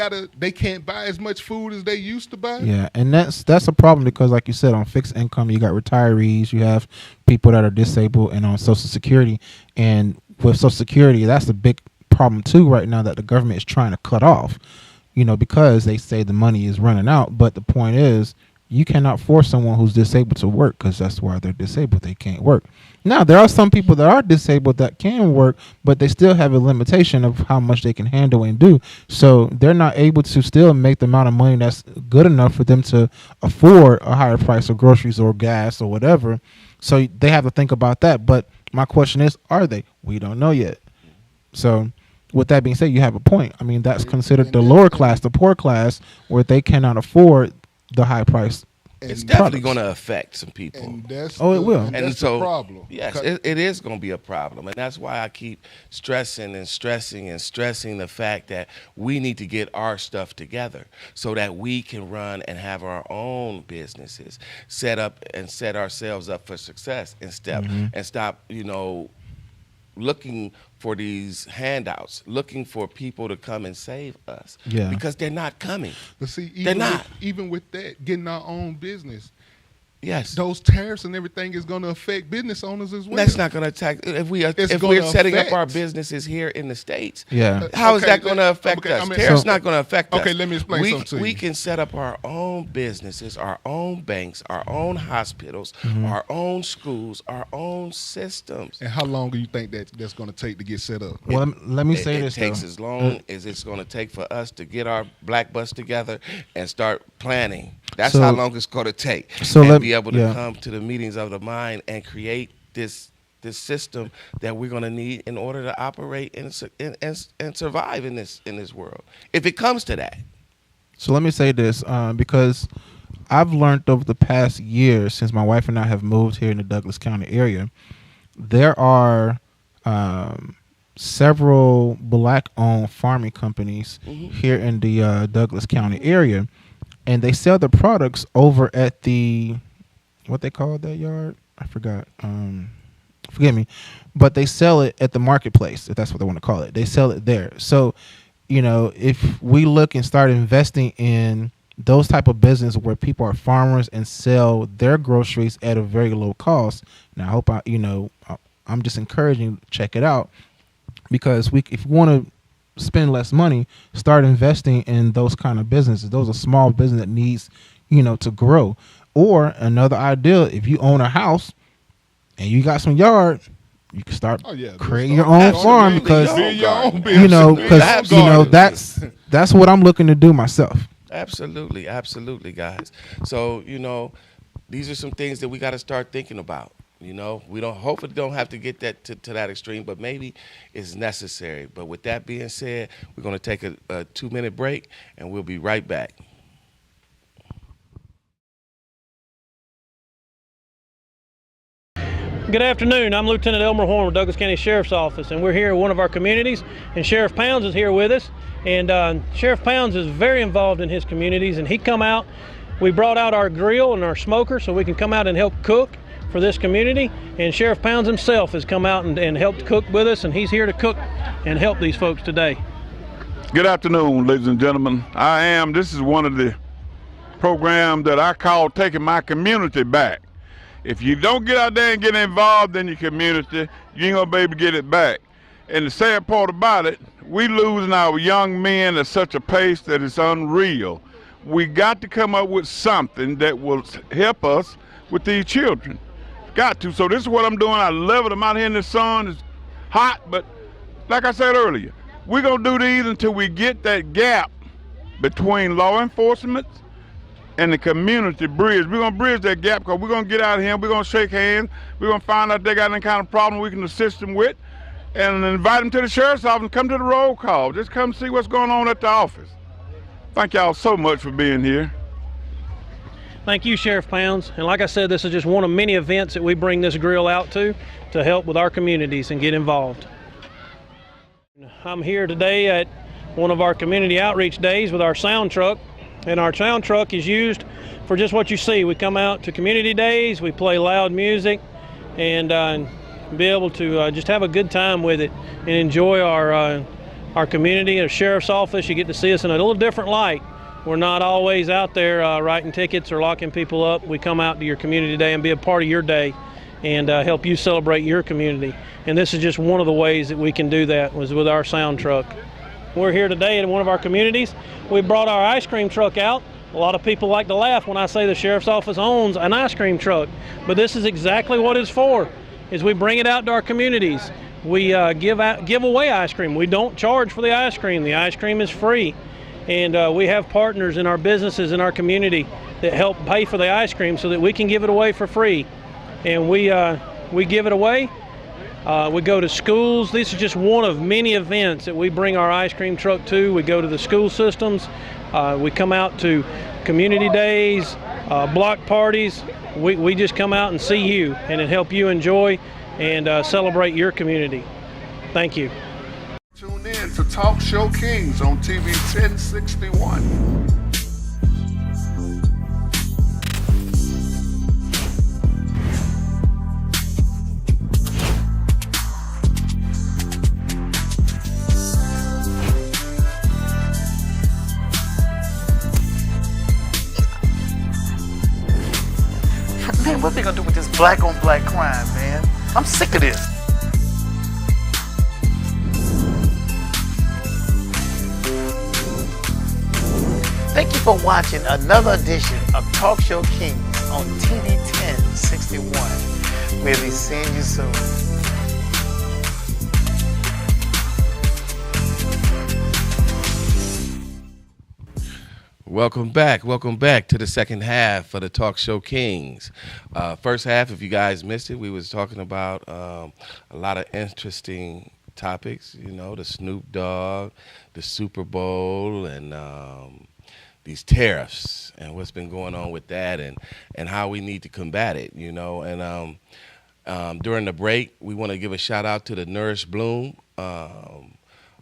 Speaker 5: can't buy as much food as they used to buy.
Speaker 8: Yeah, and that's a problem because, like you said, on fixed income, you got retirees, you have people that are disabled, and on Social Security. And with Social Security, that's a big problem too right now that the government is trying to cut off. Because they say the money is running out. But the point is, you cannot force someone who's disabled to work because that's why they're disabled. They can't work. Now, there are some people that are disabled that can work, but they still have a limitation of how much they can handle and do. So they're not able to still make the amount of money that's good enough for them to afford a higher price of groceries or gas or whatever. So they have to think about that. But my question is, are they? We don't know yet. So with that being said, you have a point. I mean, that's considered the lower class, the poor class, where they cannot afford the high price
Speaker 7: it's definitely
Speaker 8: products.
Speaker 7: going to affect some people.
Speaker 5: And that's
Speaker 8: it will.
Speaker 5: And
Speaker 7: And
Speaker 5: that's
Speaker 7: so,
Speaker 5: the problem.
Speaker 7: yes, it is going to be a problem. And that's why I keep stressing the fact that we need to get our stuff together so that we can run and have our own businesses set up and set ourselves up for success and stop, looking for these handouts, looking for people to come and save us.
Speaker 8: Yeah.
Speaker 7: Because they're not coming.
Speaker 5: But see,
Speaker 7: They're not.
Speaker 5: Even with that, getting our own business,
Speaker 7: Yes.
Speaker 5: those tariffs and everything is going to affect business owners as well.
Speaker 7: That's not going to attack. If we're setting up our businesses here in the States,
Speaker 8: Yeah.
Speaker 7: how is that going to affect us? Tariffs not going to affect us.
Speaker 5: Okay, let me explain something to you.
Speaker 7: We can set up our own businesses, our own banks, our own hospitals, our own schools, our own systems.
Speaker 5: And how long do you think that's going to take to get set up?
Speaker 8: Well, let me say this
Speaker 7: It takes
Speaker 8: though.
Speaker 7: as long as it's going to take for us to get our black bus together and start planning. That's
Speaker 8: So-
Speaker 7: how long it's going to take.
Speaker 8: So
Speaker 7: and
Speaker 8: let-
Speaker 7: be able to
Speaker 8: yeah.
Speaker 7: come to the meetings of the mind and create this system that we're going to need in order to operate and survive in this world. If it comes to that.
Speaker 8: So let me say this, because I've learned over the past year since my wife and I have moved here in the Douglas County area, there are several black-owned farming companies here in the Douglas County area, and they sell the products over at the, what they call that yard? I forgot. Forgive me. But they sell it at the marketplace, if that's what they want to call it. They sell it there. So, if we look and start investing in those type of business where people are farmers and sell their groceries at a very low cost, and I hope I'm just encouraging you to check it out, because if you want to spend less money, start investing in those kind of businesses. Those are small business that needs, to grow. Or another idea, if you own a house and you got some yard, you can start creating your own farm, because that's what I'm looking to do myself.
Speaker 7: Absolutely, guys. So, these are some things that we got to start thinking about. We hopefully don't have to get that to that extreme, but maybe it's necessary. But with that being said, we're going to take a 2-minute break, and we'll be right back.
Speaker 9: Good afternoon. I'm Lieutenant Elmer Horn with Douglas County Sheriff's Office, and we're here at one of our communities, and Sheriff Pounds is here with us. And Sheriff Pounds is very involved in his communities, and he come out. We brought out our grill and our smoker so we can come out and help cook for this community. And Sheriff Pounds himself has come out and helped cook with us, and he's here to cook and help these folks today.
Speaker 10: Good afternoon, ladies and gentlemen. This is one of the programs that I call Taking My Community Back. If you don't get out there and get involved in your community, you ain't gonna be able to get it back. And the sad part about it, we losing our young men at such a pace that it's unreal. We got to come up with something that will help us with these children. Got to. So this is what I'm doing. I love it. I'm out here in the sun. It's hot, but like I said earlier, we're gonna do these until we get that gap between law enforcement and the community bridge. We're gonna bridge that gap, because we're gonna get out here, we're gonna shake hands, we're gonna find out if they got any kind of problem we can assist them with, and invite them to the sheriff's office and come to the roll call. Just come see what's going on at the office. Thank y'all so much for being here.
Speaker 9: Thank you, Sheriff Pounds. And like I said, this is just one of many events that we bring this grill out to help with our communities and get involved. I'm here today at one of our community outreach days with our sound truck. And our sound truck is used for just what you see. We come out to community days, we play loud music, and be able to just have a good time with it and enjoy our community. At a sheriff's office, you get to see us in a little different light. We're not always out there writing tickets or locking people up. We come out to your community day and be a part of your day and help you celebrate your community. And this is just one of the ways that we can do that, was with our sound truck. We're here today in one of our communities. We brought our ice cream truck out. A lot of people like to laugh when I say the sheriff's office owns an ice cream truck, but this is exactly what it's for, is we bring it out to our communities. We give away ice cream. We don't charge for the ice cream. The ice cream is free. And we have partners in our businesses in our community that help pay for the ice cream so that we can give it away for free. And we give it away. We go to schools. This is just one of many events that we bring our ice cream truck to. We go to the school systems. We come out to community days, block parties. We just come out and see you and help you enjoy and celebrate your community. Thank you.
Speaker 5: Tune in to Talk Show Kings on TV 1061.
Speaker 6: Man, what they gonna do with this black on black crime, man? I'm sick of this. Thank you for watching another edition of Talk Show Kings on TV 1061. We'll be seeing you soon.
Speaker 7: Welcome back to the second half of the Talk Show Kings. First half, if you guys missed it, we was talking about a lot of interesting topics, you know, the Snoop Dogg, the Super Bowl, and these tariffs and what's been going on with that, and how we need to combat it, you know. And during the break, we want to give a shout out to the Nourish Bloom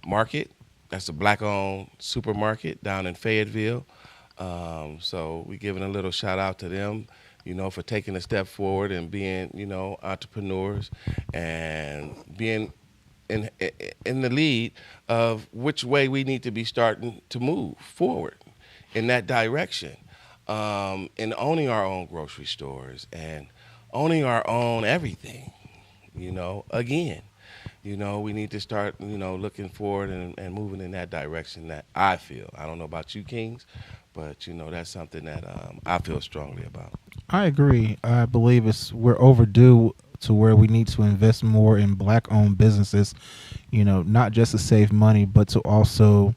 Speaker 7: Market. That's a black-owned supermarket down in Fayetteville. So we're giving a little shout out to them, you know, for taking a step forward and being, you know, entrepreneurs and being in the lead of which way we need to be starting to move forward in that direction, in owning our own grocery stores and owning our own everything, you know, again. You know, we need to start, you know, looking forward and moving in that direction that I feel. I don't know about you, Kings, but, you know, that's something that I feel strongly about.
Speaker 8: I agree. I believe we're overdue to where we need to invest more in black-owned businesses, you know, not just to save money, but to also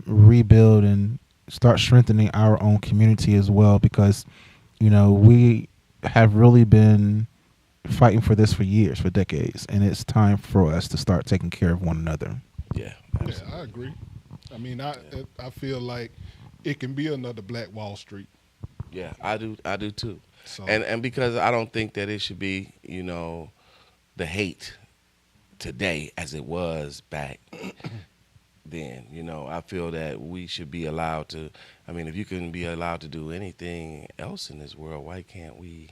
Speaker 8: rebuild and start strengthening our own community as well, because, you know, we have really been fighting for this for years, for decades, and it's time for us to start taking care of one another.
Speaker 7: Yeah, absolutely.
Speaker 5: Yeah, I agree. I mean, I feel like it can be another Black Wall Street.
Speaker 7: Yeah, I do too.
Speaker 5: So,
Speaker 7: and because I don't think that it should be, you know, the hate today as it was back then. You know, I feel that we should be allowed to, I mean, if you can be allowed to do anything else in this world, why can't we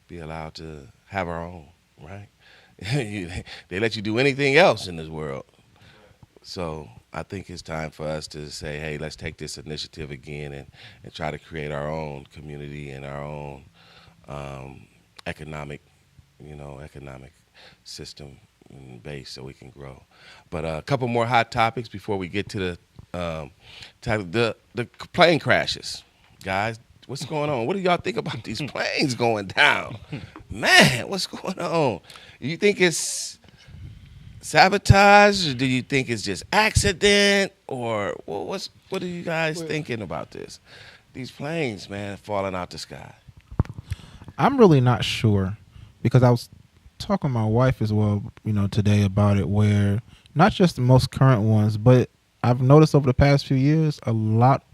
Speaker 7: be allowed to have our own, right? They let you do anything else in this world. So I think it's time for us to say, hey, let's take this initiative again and try to create our own community and our own economic system and base so we can grow. But a couple more hot topics before we get to the plane crashes. Guys, what's going on? What do y'all think about these planes going down? Man, what's going on? You think it's sabotage, or do you think it's just accident, or what are you guys thinking about this? These planes, man, falling out the sky.
Speaker 8: I'm really not sure, because I was talking to my wife as well, you know, today about it, where not just the most current ones, but I've noticed over the past few years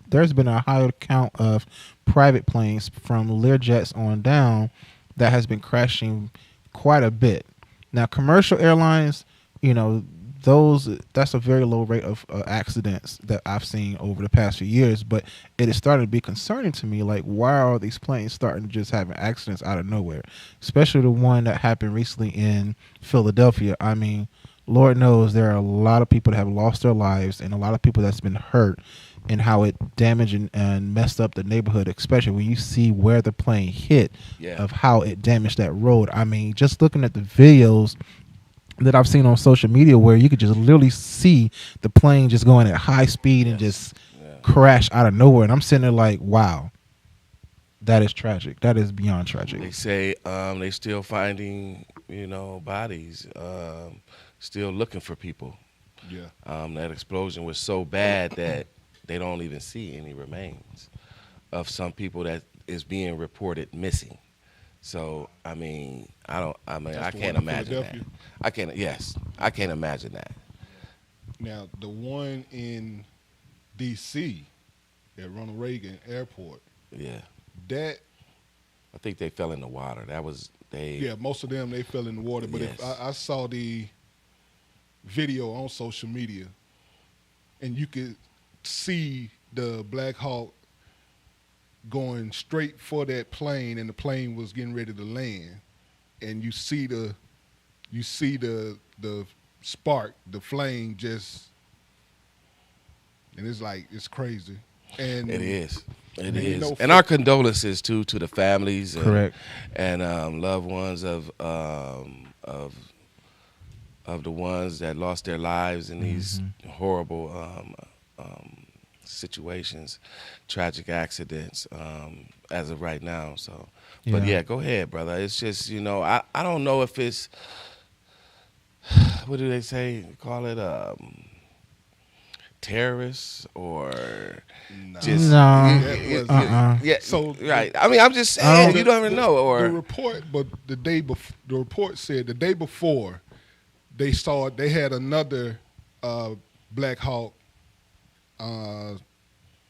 Speaker 8: there's been a higher count of private planes from Learjets on down that has been crashing quite a bit. Now, commercial airlines, you know, that's a very low rate of accidents that I've seen over the past few years, but it is starting to be concerning to me, like, why are these planes starting to just having accidents out of nowhere, especially the one that happened recently in Philadelphia. I mean, Lord knows there are a lot of people that have lost their lives and a lot of people that's been hurt, and how it damaged and messed up the neighborhood, especially when you see where the plane hit, of how it damaged that road. I mean, just looking at the videos that I've seen on social media where you could just literally see the plane just going at high speed and just crash out of nowhere. And I'm sitting there like, wow, that is tragic. That is beyond tragic.
Speaker 7: They say they still finding, you know, bodies, still looking for people.
Speaker 5: Yeah.
Speaker 7: That explosion was so bad that they don't even see any remains of some people that is being reported missing. So I mean, I can't imagine that. I can't imagine that.
Speaker 5: Now the one in D.C. at Ronald Reagan Airport.
Speaker 7: Yeah.
Speaker 5: that.
Speaker 7: I think they fell in the water. That was they.
Speaker 5: Yeah, most of them they fell in the water. But
Speaker 7: Yes.
Speaker 5: if I saw the video on social media, and you could see the Black Hawk going straight for that plane, and the plane was getting ready to land, and you see the spark, the flame just, and it's like it's crazy. And
Speaker 7: It is. It
Speaker 5: and you
Speaker 7: is.
Speaker 5: know,
Speaker 7: And our condolences too to the families and,
Speaker 8: Correct.
Speaker 7: and loved ones of the ones that lost their lives in these horrible situations, tragic accidents as of right now. So, but yeah, go ahead, brother. It's just, you know, I don't know if it's, what do they say? Call it terrorists or just yeah.
Speaker 5: So
Speaker 7: right. I mean, I'm just saying you don't even know. Or
Speaker 5: the report, but the report said the day before they had another Black Hawk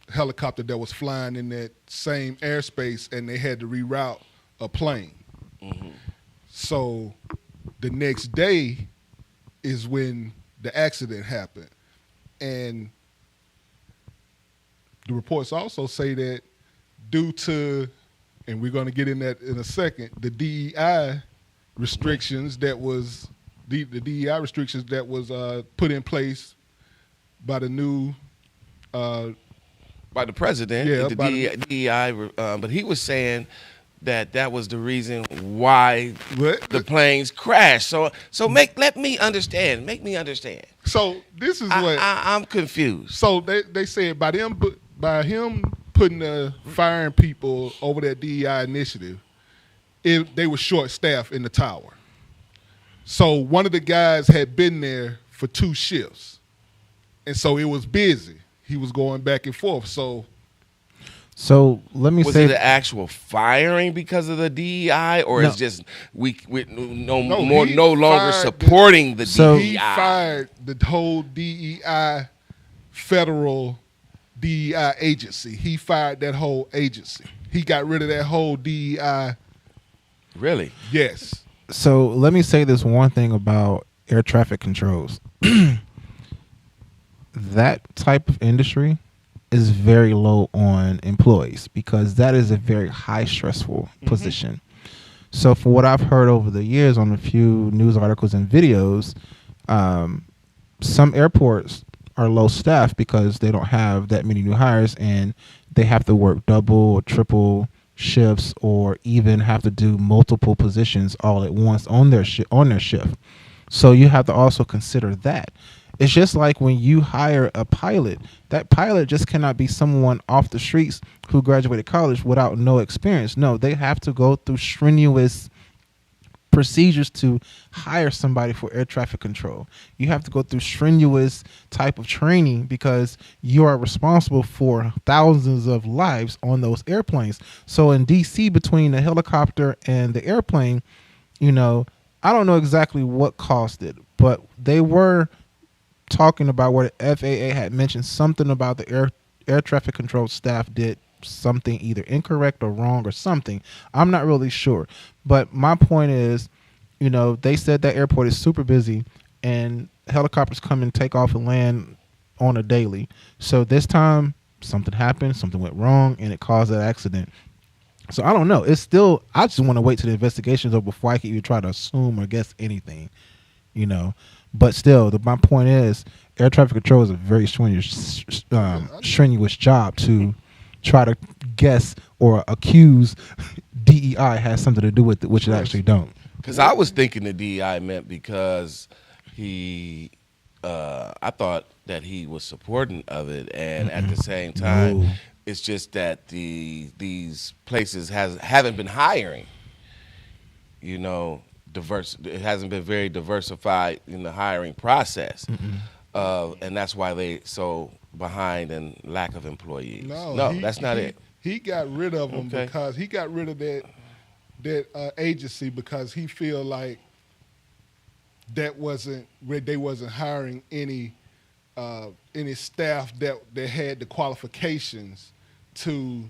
Speaker 5: helicopter that was flying in that same airspace, and they had to reroute a plane. So the next day is when the accident happened. And the reports also say that due to, and we're going to get in that in a second, the DEI restrictions that was the DEI restrictions that was put in place by the new
Speaker 7: by the president,
Speaker 5: Yeah,
Speaker 7: the
Speaker 5: by
Speaker 7: DEI, but he was saying that was the reason why the planes crashed. So let me understand. Make me understand.
Speaker 5: So this is what
Speaker 7: I'm confused.
Speaker 5: So they said by him putting firing people over that DEI initiative, they were short staffed in the tower. So one of the guys had been there for 2 shifts, and so it was busy. He was going back and forth.
Speaker 8: So let me
Speaker 7: was
Speaker 8: say,
Speaker 7: it the actual firing because of the DEI, or it's just we no longer supporting the DEI?
Speaker 5: He fired the whole DEI federal DEI agency. He fired that whole agency. He got rid of that whole DEI.
Speaker 7: Really?
Speaker 5: Yes.
Speaker 8: So let me say this one thing about air traffic controls. That type of industry is very low on employees because that is a very high stressful position. So from what I've heard over the years on a few news articles and videos, some airports are low staffed because they don't have that many new hires and they have to work double or triple shifts or even have to do multiple positions all at once on their shift. So you have to also consider that. It's just like when you hire a pilot, that pilot just cannot be someone off the streets who graduated college without no experience. No, they have to go through strenuous procedures to hire somebody for air traffic control. You have to go through strenuous type of training because you are responsible for thousands of lives on those airplanes. So in DC, between the helicopter and the airplane, you know, I don't know exactly what caused it, but they were talking about where the FAA had mentioned something about the air traffic control staff did something either incorrect or wrong or something. I'm not really sure. But my point is, you know, they said that airport is super busy and helicopters come and take off and land on a daily. So this time something happened, something went wrong, and it caused that accident. So I don't know. It's still, I just want to wait till the investigation's over before I can even try to assume or guess anything, you know. But still, my point is, air traffic control is a very strenuous job to try to guess or accuse DEI has something to do with it, which it actually don't.
Speaker 7: Because I was thinking the DEI meant because I thought that he was supporting of it, and at the same time, it's just that these places haven't been hiring, you know. It hasn't been very diversified in the hiring process, and that's why they so behind and lack of employees. No, that's not it.
Speaker 5: He got rid of them because he got rid of that agency because he feel like they wasn't hiring any staff that had the qualifications to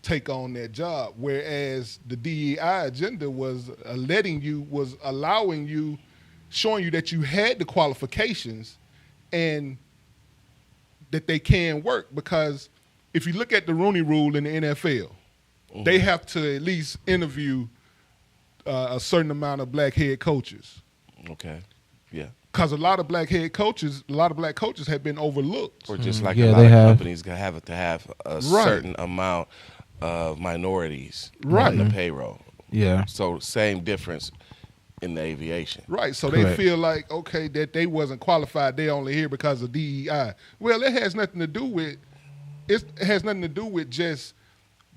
Speaker 5: take on that job. Whereas the DEI agenda was allowing you, showing you that you had the qualifications and that they can work. Because if you look at the Rooney Rule in the NFL, they have to at least interview a certain amount of black head coaches.
Speaker 7: Okay. Yeah.
Speaker 5: Because a lot of black coaches have been overlooked.
Speaker 7: Or just like a lot of companies have to have a
Speaker 5: Right.
Speaker 7: certain amount of minorities
Speaker 5: Right.
Speaker 7: on the payroll.
Speaker 8: Yeah.
Speaker 7: So same difference in the aviation.
Speaker 5: Right, so
Speaker 8: Correct.
Speaker 5: they feel like, okay, that they wasn't qualified, they only here because of DEI. Well, it has nothing to do with just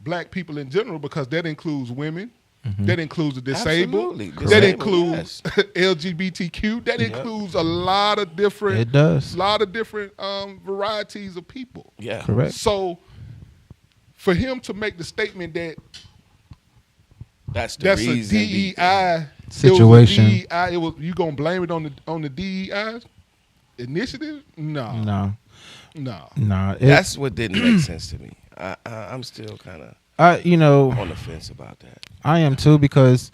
Speaker 5: black people in general, because that includes women, that includes the disabled,
Speaker 7: Absolutely.
Speaker 5: that
Speaker 7: Disabled,
Speaker 5: includes LGBTQ, that includes a lot of different
Speaker 8: It does.
Speaker 5: varieties of people.
Speaker 7: Yeah.
Speaker 8: Correct.
Speaker 5: So for him to make the statement that
Speaker 7: That's the
Speaker 5: that's
Speaker 7: reason.
Speaker 5: a DEI
Speaker 8: Situation.
Speaker 5: You gonna blame it on the DEI initiative? No.
Speaker 7: That's what didn't make sense to me. I'm still kind of on the fence about that.
Speaker 8: I am too, because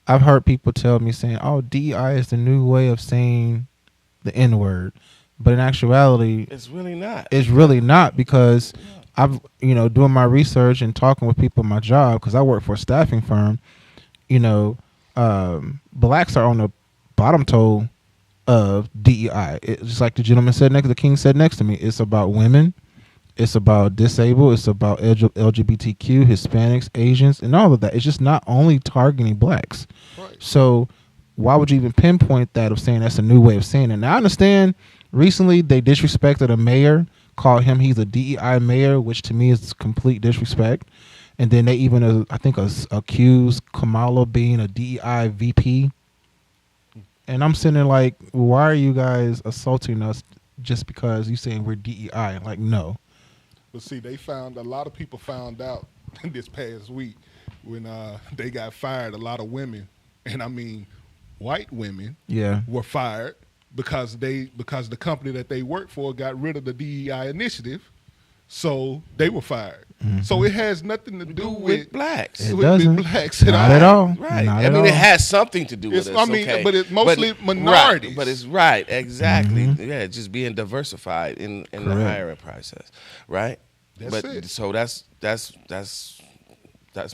Speaker 8: I've heard people tell me saying, "Oh, DEI is the new way of saying the N-word," but in actuality,
Speaker 7: It's really not.
Speaker 8: it's really not, because I've doing my research and talking with people in my job, because I work for a staffing firm. Blacks are on the bottom toe of DEI. It's just like the king said next to me. It's about women. It's about disabled. It's about LGBTQ, Hispanics, Asians, and all of that. It's just not only targeting blacks.
Speaker 5: Right.
Speaker 8: So why would you even pinpoint that of saying that's a new way of saying it? Now, I understand recently they disrespected a mayor, called him he's a DEI mayor, which to me is complete disrespect. And then they even, accused Kamala being a DEI VP. And I'm sitting there like, why are you guys assaulting us just because you saying we're DEI? Like, no.
Speaker 5: But see, a lot of people found out this past week when they got fired. A lot of women, and I mean white women, were fired because the company that they work for got rid of the DEI initiative, so they were fired.
Speaker 8: Mm-hmm.
Speaker 5: So it has nothing to do with
Speaker 7: blacks.
Speaker 8: It doesn't.
Speaker 5: Blacks
Speaker 8: Not at all.
Speaker 7: Right.
Speaker 8: Not
Speaker 7: I
Speaker 8: at
Speaker 7: mean,
Speaker 8: all.
Speaker 7: it has something to do with it.
Speaker 5: But it's mostly minorities.
Speaker 7: Right, but it's right, exactly.
Speaker 8: Mm-hmm.
Speaker 7: Yeah, just being diversified in the hiring process, right?
Speaker 5: That's it.
Speaker 7: So that's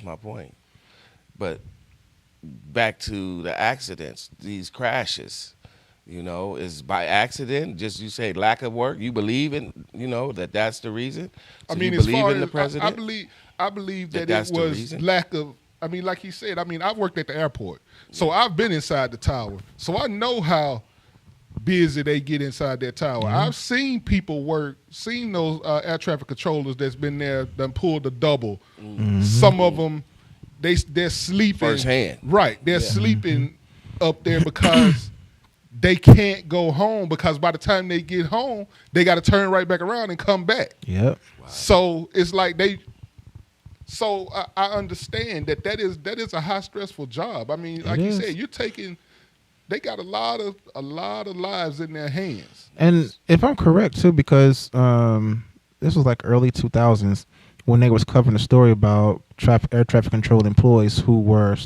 Speaker 7: my point. But back to the accidents, these crashes, is by accident. Just you say lack of work. You believe in, that's the reason. So
Speaker 5: I mean,
Speaker 7: you
Speaker 5: as
Speaker 7: believe
Speaker 5: far
Speaker 7: in the
Speaker 5: as
Speaker 7: president.
Speaker 5: I believe that
Speaker 7: that's
Speaker 5: it
Speaker 7: the
Speaker 5: was
Speaker 7: reason?
Speaker 5: lack of. I mean, like he said. I mean, I've worked at the airport, so I've been inside the tower, so I know how busy they get inside that tower.
Speaker 8: Mm-hmm.
Speaker 5: I've seen people work, seen those air traffic controllers that's been there, done pulled the double.
Speaker 8: Mm-hmm.
Speaker 5: Some of them, they're sleeping
Speaker 7: Firsthand.
Speaker 5: Right, they're sleeping up there because they can't go home, because by the time they get home, they got to turn right back around and come back.
Speaker 8: Yep.
Speaker 5: So it's like So I understand that is a high stressful job. I mean, like you said, they got a lot of lives in their hands.
Speaker 8: And if I'm correct too, because this was like early 2000s when they was covering a story about air traffic control employees who were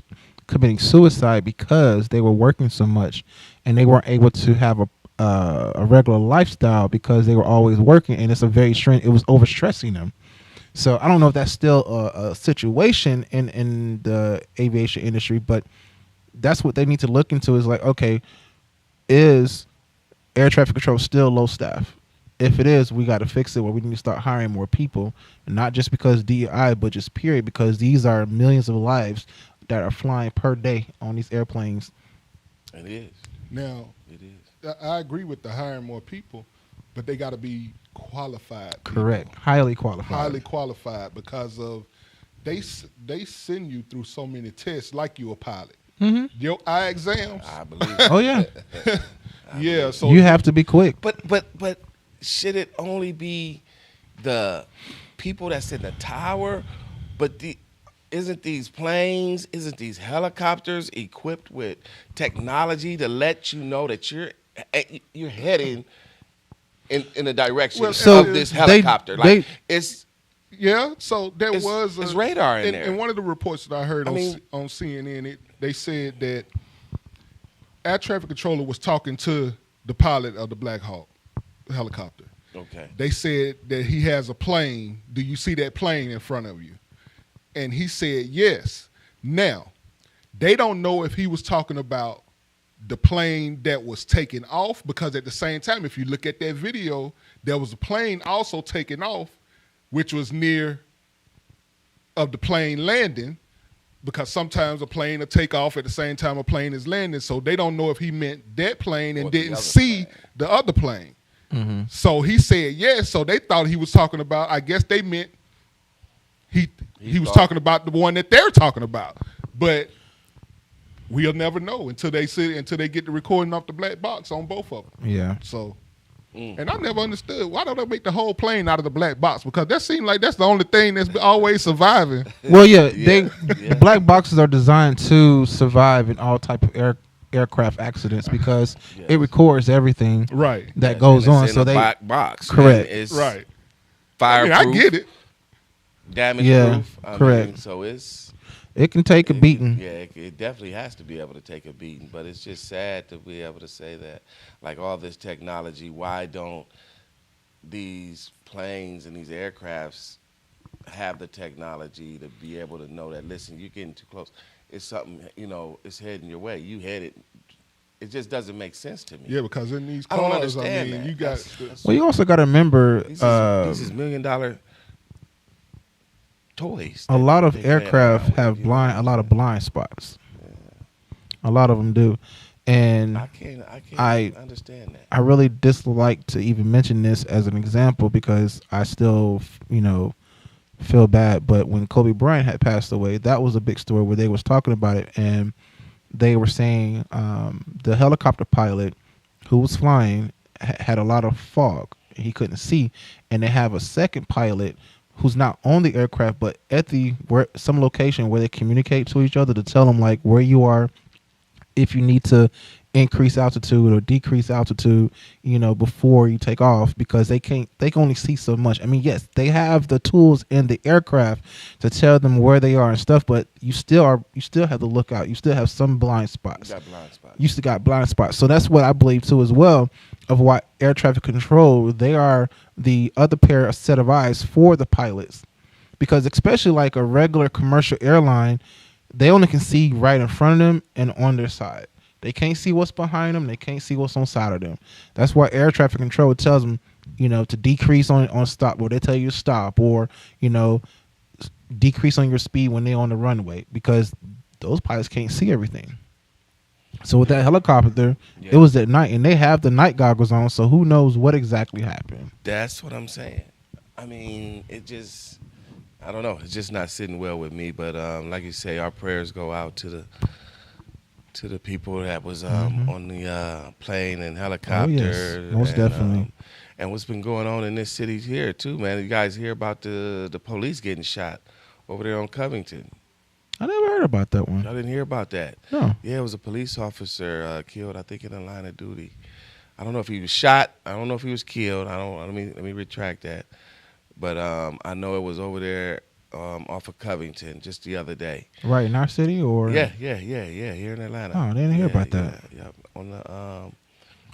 Speaker 8: committing suicide because they were working so much and they weren't able to have a regular lifestyle because they were always working, and it's a very strange. It was overstressing them. So I don't know if that's still a situation in the aviation industry, but that's what they need to look into. Is like, okay, is air traffic control still low staff? If it is, we got to fix it, where we need to start hiring more people, not just because DEI, but just period, because these are millions of lives that are flying per day on these airplanes.
Speaker 7: It is.
Speaker 5: Now,
Speaker 7: It is.
Speaker 5: I agree with the hiring more people, but they got to be qualified.
Speaker 8: Correct.
Speaker 5: People.
Speaker 8: Highly qualified.
Speaker 5: Highly qualified, because of they send you through so many tests like you a pilot.
Speaker 8: Mm-hmm.
Speaker 5: Your eye exams.
Speaker 7: I believe.
Speaker 8: Oh yeah.
Speaker 5: Yeah. So
Speaker 8: You have to be quick.
Speaker 7: But should it only be the people that's in the tower? But isn't these planes, isn't these helicopters equipped with technology to let you know that you're heading in the direction
Speaker 5: Well,
Speaker 7: of this helicopter? It's
Speaker 5: Yeah, so there
Speaker 7: It's-
Speaker 5: was
Speaker 7: it's radar in there.
Speaker 5: In one of the reports that I heard
Speaker 7: I
Speaker 5: on,
Speaker 7: mean-
Speaker 5: on CNN, they said that air traffic controller was talking to the pilot of the Black Hawk helicopter.
Speaker 7: Okay.
Speaker 5: They said that he has a plane. Do you see that plane in front of you? And he said yes. Now, they don't know if he was talking about the plane that was taken off, because at the same time, if you look at that video, there was a plane also taken off, which was near of the plane landing, because sometimes a plane will take off at the same time a plane is landing. So they don't know if he meant that plane and
Speaker 7: Or the
Speaker 5: didn't
Speaker 7: other
Speaker 5: see
Speaker 7: plane.
Speaker 5: the other plane.
Speaker 8: Mm-hmm.
Speaker 5: So he said yes. So they thought he was talking about, I guess they meant he was
Speaker 7: thought-
Speaker 5: talking about the one that they're talking about. But we'll never know until they get the recording off the black box on both of them.
Speaker 8: Yeah.
Speaker 5: So, and I never understood, why don't they make the whole plane out of the black box? Because that seems like that's the only thing that's always surviving.
Speaker 8: Well, yeah,
Speaker 7: Yeah.
Speaker 8: the black boxes are designed to survive in all type of aircraft accidents because it records everything
Speaker 5: Right.
Speaker 8: that
Speaker 7: Yes,
Speaker 8: goes
Speaker 7: and
Speaker 8: on.
Speaker 7: it's in
Speaker 8: So
Speaker 7: a
Speaker 8: they
Speaker 7: black box.
Speaker 8: correct.
Speaker 7: And it's
Speaker 5: Right.
Speaker 7: fireproof.
Speaker 5: I get it.
Speaker 7: Damage
Speaker 8: Yeah,
Speaker 7: proof. I
Speaker 8: correct.
Speaker 7: mean, so it's
Speaker 8: it can take a beating.
Speaker 7: Yeah, it definitely has to be able to take a beating. But it's just sad to be able to say that, like all this technology, why don't these planes and these aircrafts have the technology to be able to know that, listen, you're getting too close. It's something, it's heading your way. You headed. It just doesn't make sense to me.
Speaker 5: Yeah, because in these
Speaker 7: I don't
Speaker 5: cars, I
Speaker 7: understand
Speaker 5: mean,
Speaker 7: that.
Speaker 5: you got
Speaker 7: That's-
Speaker 8: Well, you also got to remember
Speaker 7: These is $1 million toys.
Speaker 8: a
Speaker 7: that
Speaker 8: lot of
Speaker 7: they play around
Speaker 8: aircraft
Speaker 7: with,
Speaker 8: have
Speaker 7: you know?
Speaker 8: a lot of blind spots. A lot of them do, and
Speaker 7: I can't
Speaker 8: I-
Speaker 7: understand that.
Speaker 8: I really dislike to even mention this as an example because I still, feel bad. But when Kobe Bryant had passed away, that was a big story where they was talking about it, and they were saying the helicopter pilot who was flying had a lot of fog. He couldn't see, and they have a second pilot who's not on the aircraft, but at some location where they communicate to each other to tell them like where you are, if you need to increase altitude or decrease altitude, before you take off, because they can only see so much. I mean, yes, they have the tools in the aircraft to tell them where they are and stuff, but you still have to look out. You still have some blind spots.
Speaker 7: You got blind spots.
Speaker 8: You still got blind spots. So that's what I believe too as well, of why air traffic control, they are the other set of eyes for the pilots. Because especially like a regular commercial airline, they only can see right in front of them and on their side. They can't see what's behind them. They can't see what's on side of them. That's why air traffic control tells them, to decrease on stop, or they tell you to stop, or, decrease on your speed when they're on the runway, because those pilots can't see everything. So with that helicopter, it was at night, and they have the night goggles on, so who knows what exactly happened.
Speaker 7: That's what I'm saying. I mean, I don't know. It's just not sitting well with me. But like you say, our prayers go out to the people that was on the plane and helicopter.
Speaker 8: Oh, yes. Most definitely.
Speaker 7: And what's been going on in this city here too, man. You guys hear about the police getting shot over there on Covington?
Speaker 8: I never heard about that one.
Speaker 7: Y'all didn't hear about that?
Speaker 8: No.
Speaker 7: Yeah, it was a police officer killed, I think, in the line of duty. I don't know if he was shot. I don't know if he was killed. Let me retract that. But I know it was over there off of Covington just the other day.
Speaker 8: Right in our city, or
Speaker 7: Yeah, here in Atlanta.
Speaker 8: Oh, I didn't hear about that.
Speaker 7: Yeah,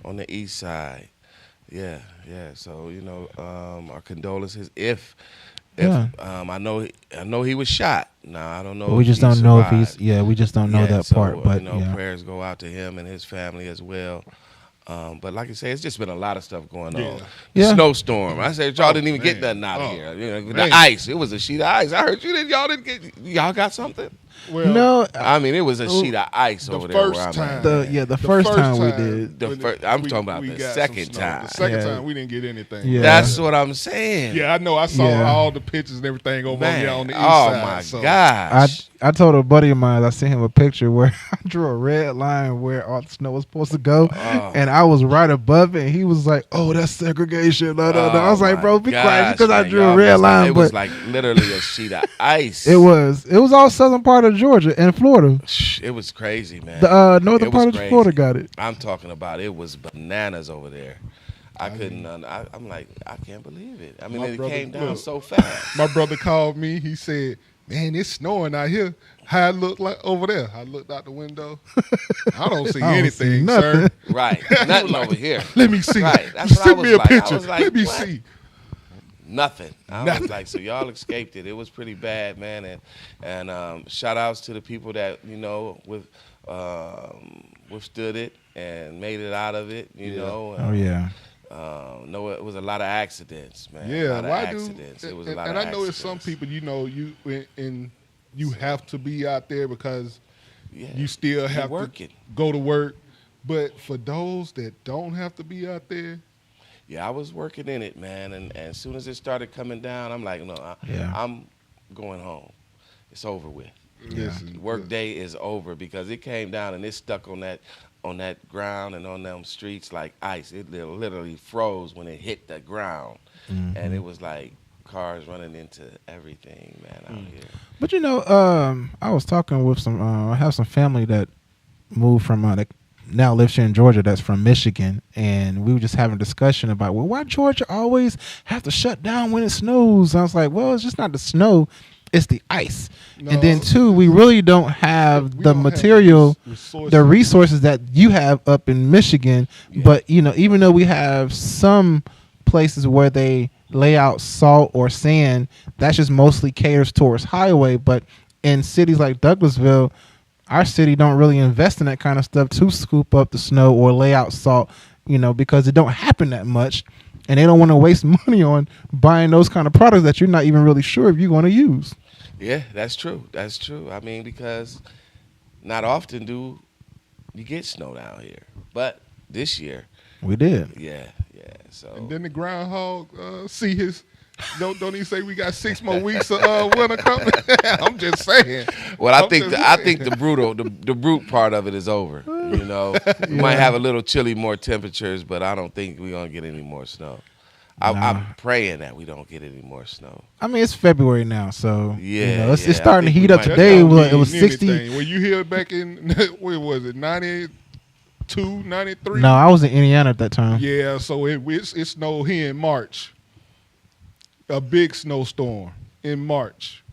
Speaker 7: on the east side. Yeah. So our condolences. If I know he was shot. Now I don't know.
Speaker 8: But we
Speaker 7: if
Speaker 8: just
Speaker 7: he
Speaker 8: don't know if
Speaker 7: survived.
Speaker 8: we just don't know that
Speaker 7: so,
Speaker 8: part. But
Speaker 7: prayers go out to him and his family as well. But like I say, it's just been a lot of stuff going on.
Speaker 8: Yeah.
Speaker 7: Snowstorm. I said y'all didn't even get nothing out of here. The ice. It was a sheet of ice. I heard y'all didn't get. Y'all got something?
Speaker 5: Well,
Speaker 8: no,
Speaker 7: I mean, it was a sheet of ice over there.
Speaker 5: First time,
Speaker 8: the first time we did.
Speaker 7: I'm talking about the second time.
Speaker 5: The second time we didn't get anything.
Speaker 8: Yeah.
Speaker 7: That's what I'm saying.
Speaker 5: Yeah, I know. I saw all the pictures and everything over on the east side.
Speaker 7: Oh my gosh!
Speaker 8: I told a buddy of mine, I sent him a picture where I drew a red line where all the snow was supposed to go, and I was right above it. And he was like, "Oh, that's segregation." No. I was like, "Bro, be quiet," because I drew a red line.
Speaker 7: It was like literally a sheet of ice.
Speaker 8: It was all southern part of Georgia and Florida.
Speaker 7: It was crazy, man.
Speaker 8: The northern
Speaker 7: It
Speaker 8: part
Speaker 7: was
Speaker 8: of
Speaker 7: crazy.
Speaker 8: Florida got it.
Speaker 7: I'm talking about it was bananas over there. I couldn't. I'm like, I can't believe it. I mean,
Speaker 5: My
Speaker 7: it
Speaker 5: brother-
Speaker 7: came down
Speaker 5: look.
Speaker 7: so fast.
Speaker 5: My brother called me. He said, "Man, it's snowing out here. How it look like over there?" I looked out the window. I don't see
Speaker 8: I don't
Speaker 5: anything,
Speaker 8: see
Speaker 5: sir.
Speaker 8: nothing.
Speaker 7: Right, nothing over here.
Speaker 5: Let me see.
Speaker 7: Right, that's what I
Speaker 5: Send
Speaker 7: was
Speaker 5: me a
Speaker 7: like. I
Speaker 5: picture.
Speaker 7: was like,
Speaker 5: Let me
Speaker 7: what?
Speaker 5: see.
Speaker 7: Nothing. I
Speaker 5: Nothing.
Speaker 7: was like, so y'all escaped it. It was pretty bad, man. And shout outs to the people that withstood it and made it out of it. You know.
Speaker 8: Oh yeah.
Speaker 7: No, it was a lot of accidents, man.
Speaker 5: Yeah,
Speaker 7: a lot of
Speaker 5: why
Speaker 7: accidents.
Speaker 5: do?
Speaker 7: It was a
Speaker 5: And,
Speaker 7: lot
Speaker 5: and
Speaker 7: of
Speaker 5: I know it's some
Speaker 7: accidents.
Speaker 5: people. You have to be out there because
Speaker 7: Yeah,
Speaker 5: you still
Speaker 7: you're
Speaker 5: have
Speaker 7: working.
Speaker 5: to go to work. But for those that don't have to be out there,
Speaker 7: Yeah, I was working in it, man, and as soon as it started coming down, I'm like, no, I'm going home. It's over with.
Speaker 5: listen,
Speaker 7: Work day is over because it came down and it stuck on that ground and on them streets like ice. It literally froze when it hit the ground, and it was like cars running into everything, man, out here.
Speaker 8: But I was talking with some. I have some family that moved from that now lives here in Georgia. That's from Michigan, and we were just having a discussion about, well, why Georgia always have to shut down when it snows? I was like, well, it's just not the snow, it's the ice. And then two, we really don't have
Speaker 5: we
Speaker 8: the
Speaker 5: don't have
Speaker 8: material,
Speaker 5: resources.
Speaker 8: the resources that you have up in Michigan.
Speaker 7: Yeah.
Speaker 8: But even though we have some places where they lay out salt or sand, that's just mostly caters towards highway. But in cities like Douglasville, our city don't really invest in that kind of stuff to scoop up the snow or lay out salt, because it don't happen that much, and they don't want to waste money on buying those kind of products that you're not even really sure if you're going to use.
Speaker 7: Yeah, that's true. That's true. I mean, because not often do you get snow down here, but this year,
Speaker 8: We did.
Speaker 7: yeah. So
Speaker 5: and then the groundhog see his. Don't he say we got 6 more weeks of winter coming? I'm just saying.
Speaker 7: well, I
Speaker 5: I'm
Speaker 7: think
Speaker 5: just
Speaker 7: I
Speaker 5: saying.
Speaker 7: think the brute part of it is over. We might have a little chilly, more temperatures, but I don't think we're gonna get any more snow. I'm praying that we don't get any more snow.
Speaker 8: I mean, it's February now, so
Speaker 7: Yeah,
Speaker 8: it's
Speaker 7: yeah,
Speaker 8: starting
Speaker 7: I
Speaker 8: to
Speaker 7: think
Speaker 8: heat
Speaker 7: we
Speaker 8: up
Speaker 7: might-
Speaker 8: today.
Speaker 5: That don't
Speaker 8: It was
Speaker 5: mean
Speaker 8: 60.
Speaker 5: anything. When you hear back in, what was it, 92, 93?
Speaker 8: No, I was in Indiana at that time.
Speaker 5: Yeah, so it snowed here in March. A big snowstorm in March.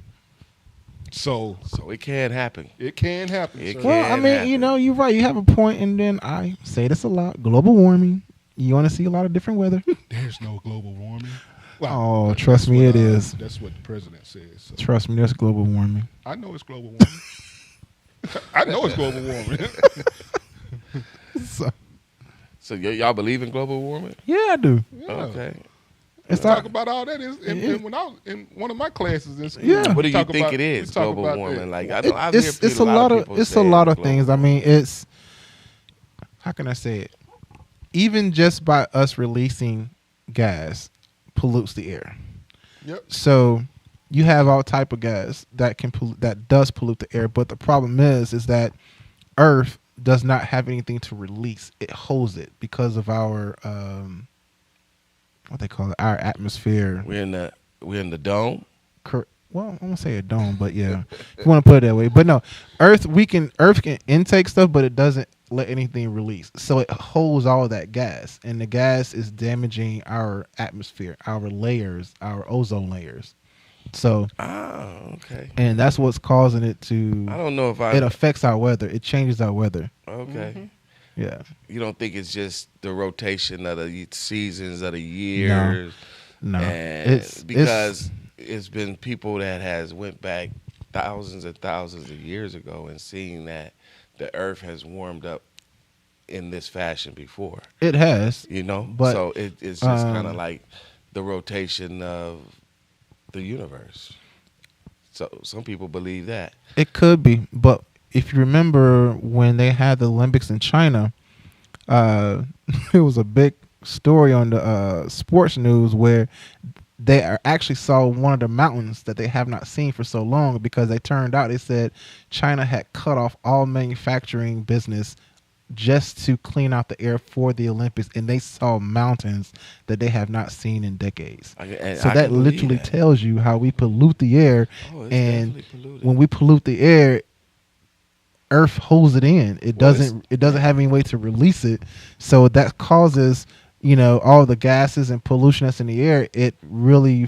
Speaker 5: So
Speaker 7: So it can happen.
Speaker 5: it can happen.
Speaker 7: It
Speaker 5: sir.
Speaker 7: can.
Speaker 8: Well, I mean,
Speaker 7: happen.
Speaker 8: you're right. You have a point, and then I say this a lot: global warming. You want to see a lot of different weather.
Speaker 5: There's no global warming.
Speaker 8: Oh,
Speaker 5: that's
Speaker 8: trust me,
Speaker 5: what,
Speaker 8: it is.
Speaker 5: That's what the president says. So
Speaker 8: Trust me, there's global warming.
Speaker 5: I know it's global warming. I know it's global warming.
Speaker 7: So y'all believe in global warming?
Speaker 8: Yeah, I do.
Speaker 5: Yeah.
Speaker 7: Okay.
Speaker 8: It's
Speaker 5: Talk
Speaker 8: not.
Speaker 5: about all that when I was in one of my classes in school.
Speaker 8: Yeah.
Speaker 7: What do you
Speaker 5: Talk
Speaker 7: think
Speaker 5: about-
Speaker 7: it
Speaker 5: we
Speaker 7: is?
Speaker 5: talk
Speaker 7: Global
Speaker 5: about
Speaker 7: warming.
Speaker 5: that.
Speaker 7: Like I've
Speaker 8: It's
Speaker 7: heard
Speaker 8: a lot of
Speaker 7: people
Speaker 8: it's a
Speaker 7: say
Speaker 8: lot of
Speaker 7: global
Speaker 8: things. I
Speaker 7: warming.
Speaker 8: mean, it's how can I say it? Even just by us releasing gas pollutes the air.
Speaker 5: Yep.
Speaker 8: So you have all type of gas that that does pollute the air, but the problem is that Earth does not have anything to release. It holds it because of our what they call it, our atmosphere.
Speaker 7: We're in the dome.
Speaker 8: Well, I won't say a dome, but yeah, if you want to put it that way. But no, Earth can intake stuff, but it doesn't let anything release. So it holds all that gas, and the gas is damaging our atmosphere, our layers, our ozone layers. So,
Speaker 7: Okay.
Speaker 8: and that's what's causing it to.
Speaker 7: I don't know if
Speaker 8: It affects our weather. It changes our weather.
Speaker 7: Okay.
Speaker 8: Yeah.
Speaker 7: You don't think it's just the rotation of the seasons of the years?
Speaker 8: No,
Speaker 7: And because it's been people that has went back thousands and thousands of years ago and seen that the Earth has warmed up in this fashion before.
Speaker 8: It has.
Speaker 7: But so it's just kind of like the rotation of the universe. So some people believe that.
Speaker 8: It could be, but if you remember when they had the Olympics in China, it was a big story on the sports news where they actually saw one of the mountains that they have not seen for so long because they said China had cut off all manufacturing business just to clean out the air for the Olympics, and they saw mountains that they have not seen in decades. So that literally tells you how we pollute the air, and when we pollute the air, Earth holds it in. It doesn't have any way to release it, so that causes all the gases and pollution that's in the air, it really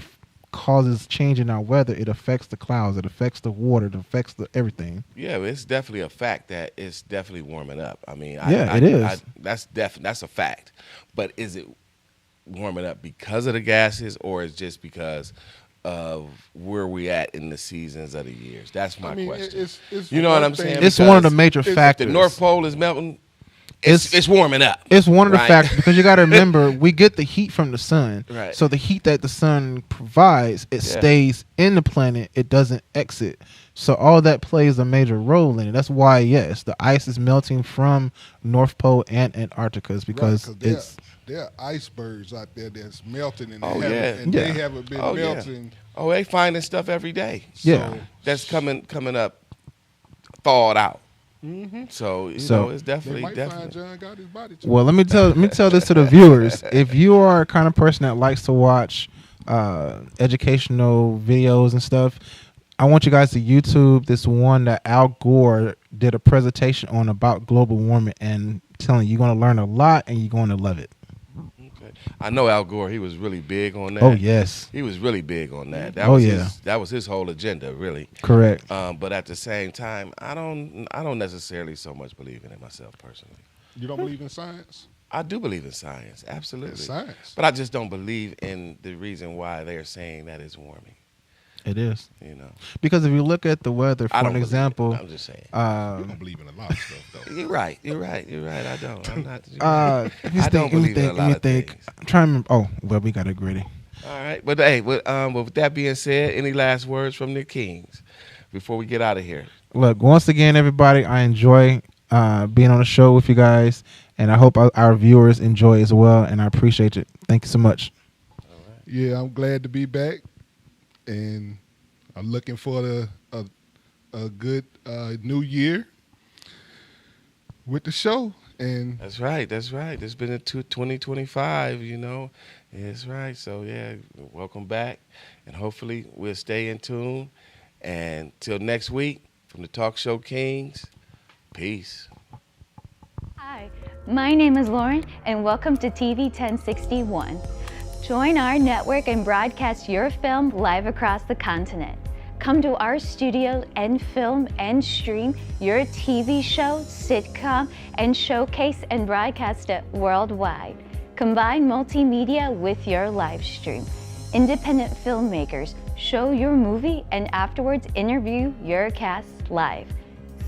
Speaker 8: causes change in our weather. It affects the clouds, it affects the water, it affects everything.
Speaker 7: Yeah, it's definitely a fact that it's definitely warming up. I mean,
Speaker 8: it is.
Speaker 7: That's a fact. But is it warming up because of the gases, or is it just because of where we at in the seasons of the years? That's my question.
Speaker 5: It's
Speaker 7: you know what I'm saying?
Speaker 8: It's one of the major factors.
Speaker 7: The North Pole is melting. It's warming up.
Speaker 8: It's one of the factors, because you got to remember, we get the heat from the sun.
Speaker 7: Right.
Speaker 8: So the heat that the sun provides, it stays in the planet. It doesn't exit. So all that plays a major role in it. That's why, yes, the ice is melting from North Pole and Antarctica, because
Speaker 5: there are icebergs out there that's melting, and
Speaker 7: they
Speaker 5: haven't been melting.
Speaker 7: Oh, they finding stuff every day.
Speaker 8: Yeah,
Speaker 7: that's coming up, thawed out.
Speaker 5: Mm-hmm.
Speaker 7: So it's definitely.
Speaker 5: Find John got his body.
Speaker 8: Well, let me tell this to the viewers. If you are a kind of person that likes to watch educational videos and stuff, I want you guys to YouTube this one that Al Gore did a presentation on about global warming, and telling you, you're going to learn a lot and you're going to love it.
Speaker 7: Okay. I know Al Gore, he was really big on that.
Speaker 8: Oh, yes.
Speaker 7: He was really big on that. That was his whole agenda, really.
Speaker 8: Correct.
Speaker 7: But at the same time, I don't necessarily so much believe in it myself personally.
Speaker 5: You don't believe in science?
Speaker 7: I do believe in science, absolutely.
Speaker 5: It's science.
Speaker 7: But I just don't believe in the reason why they're saying that it's warming.
Speaker 8: It is. Because if you look at the weather, for an example,
Speaker 7: I'm just saying.
Speaker 5: You don't believe in a lot of stuff, though.
Speaker 7: You're right. I don't. I'm not.
Speaker 8: I don't believe in a lot of things. I'm trying to remember. Oh, well, we got it gritty.
Speaker 7: All right. But hey, with that being said, any last words from the Kings before we get out of here?
Speaker 8: Look, once again, everybody, I enjoy being on the show with you guys, and I hope our viewers enjoy as well, and I appreciate it. Thank you so much.
Speaker 5: All right. Yeah, I'm glad to be back. And I'm looking for a good new year with the show. And
Speaker 7: that's right. It's been a 2025, That's right. So, yeah, welcome back. And hopefully we'll stay in tune. And till next week, from the Talk Show Kings, peace.
Speaker 11: Hi, my name is Lauren, and welcome to TV 1061. Join our network and broadcast your film live across the continent. Come to our studio and film and stream your TV show, sitcom, and showcase and broadcast it worldwide. Combine multimedia with your live stream. Independent filmmakers show your movie and afterwards interview your cast live.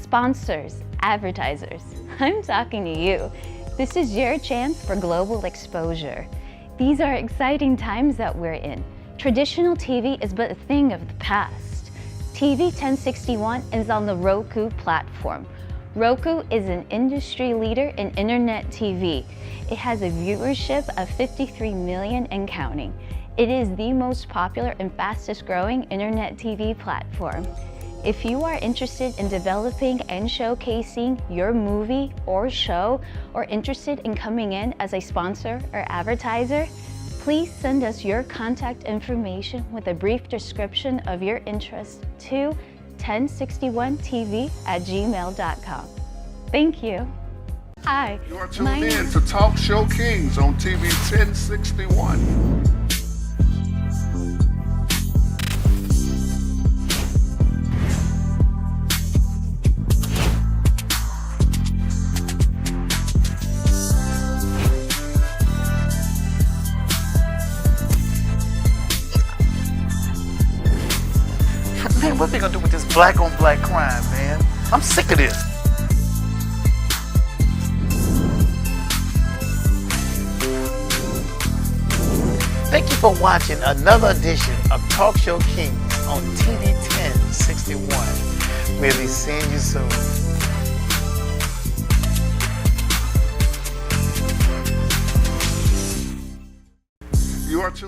Speaker 11: Sponsors, advertisers, I'm talking to you. This is your chance for global exposure. These are exciting times that we're in. Traditional TV is but a thing of the past. TV 1061 is on the Roku platform. Roku is an industry leader in internet TV. It has a viewership of 53 million and counting. It is the most popular and fastest growing internet TV platform. If you are interested in developing and showcasing your movie or show, or interested in coming in as a sponsor or advertiser, please send us your contact information with a brief description of your interest to 1061tv@gmail.com. Thank you. Hi.
Speaker 5: You are tuned in to Talk Show Kings on TV 1061.
Speaker 6: Man, what they gonna do with this black on black crime, man? I'm sick of this. Thank you for watching another edition of Talk Show Kings on TV 1061. We'll be seeing you soon.
Speaker 5: You are tuned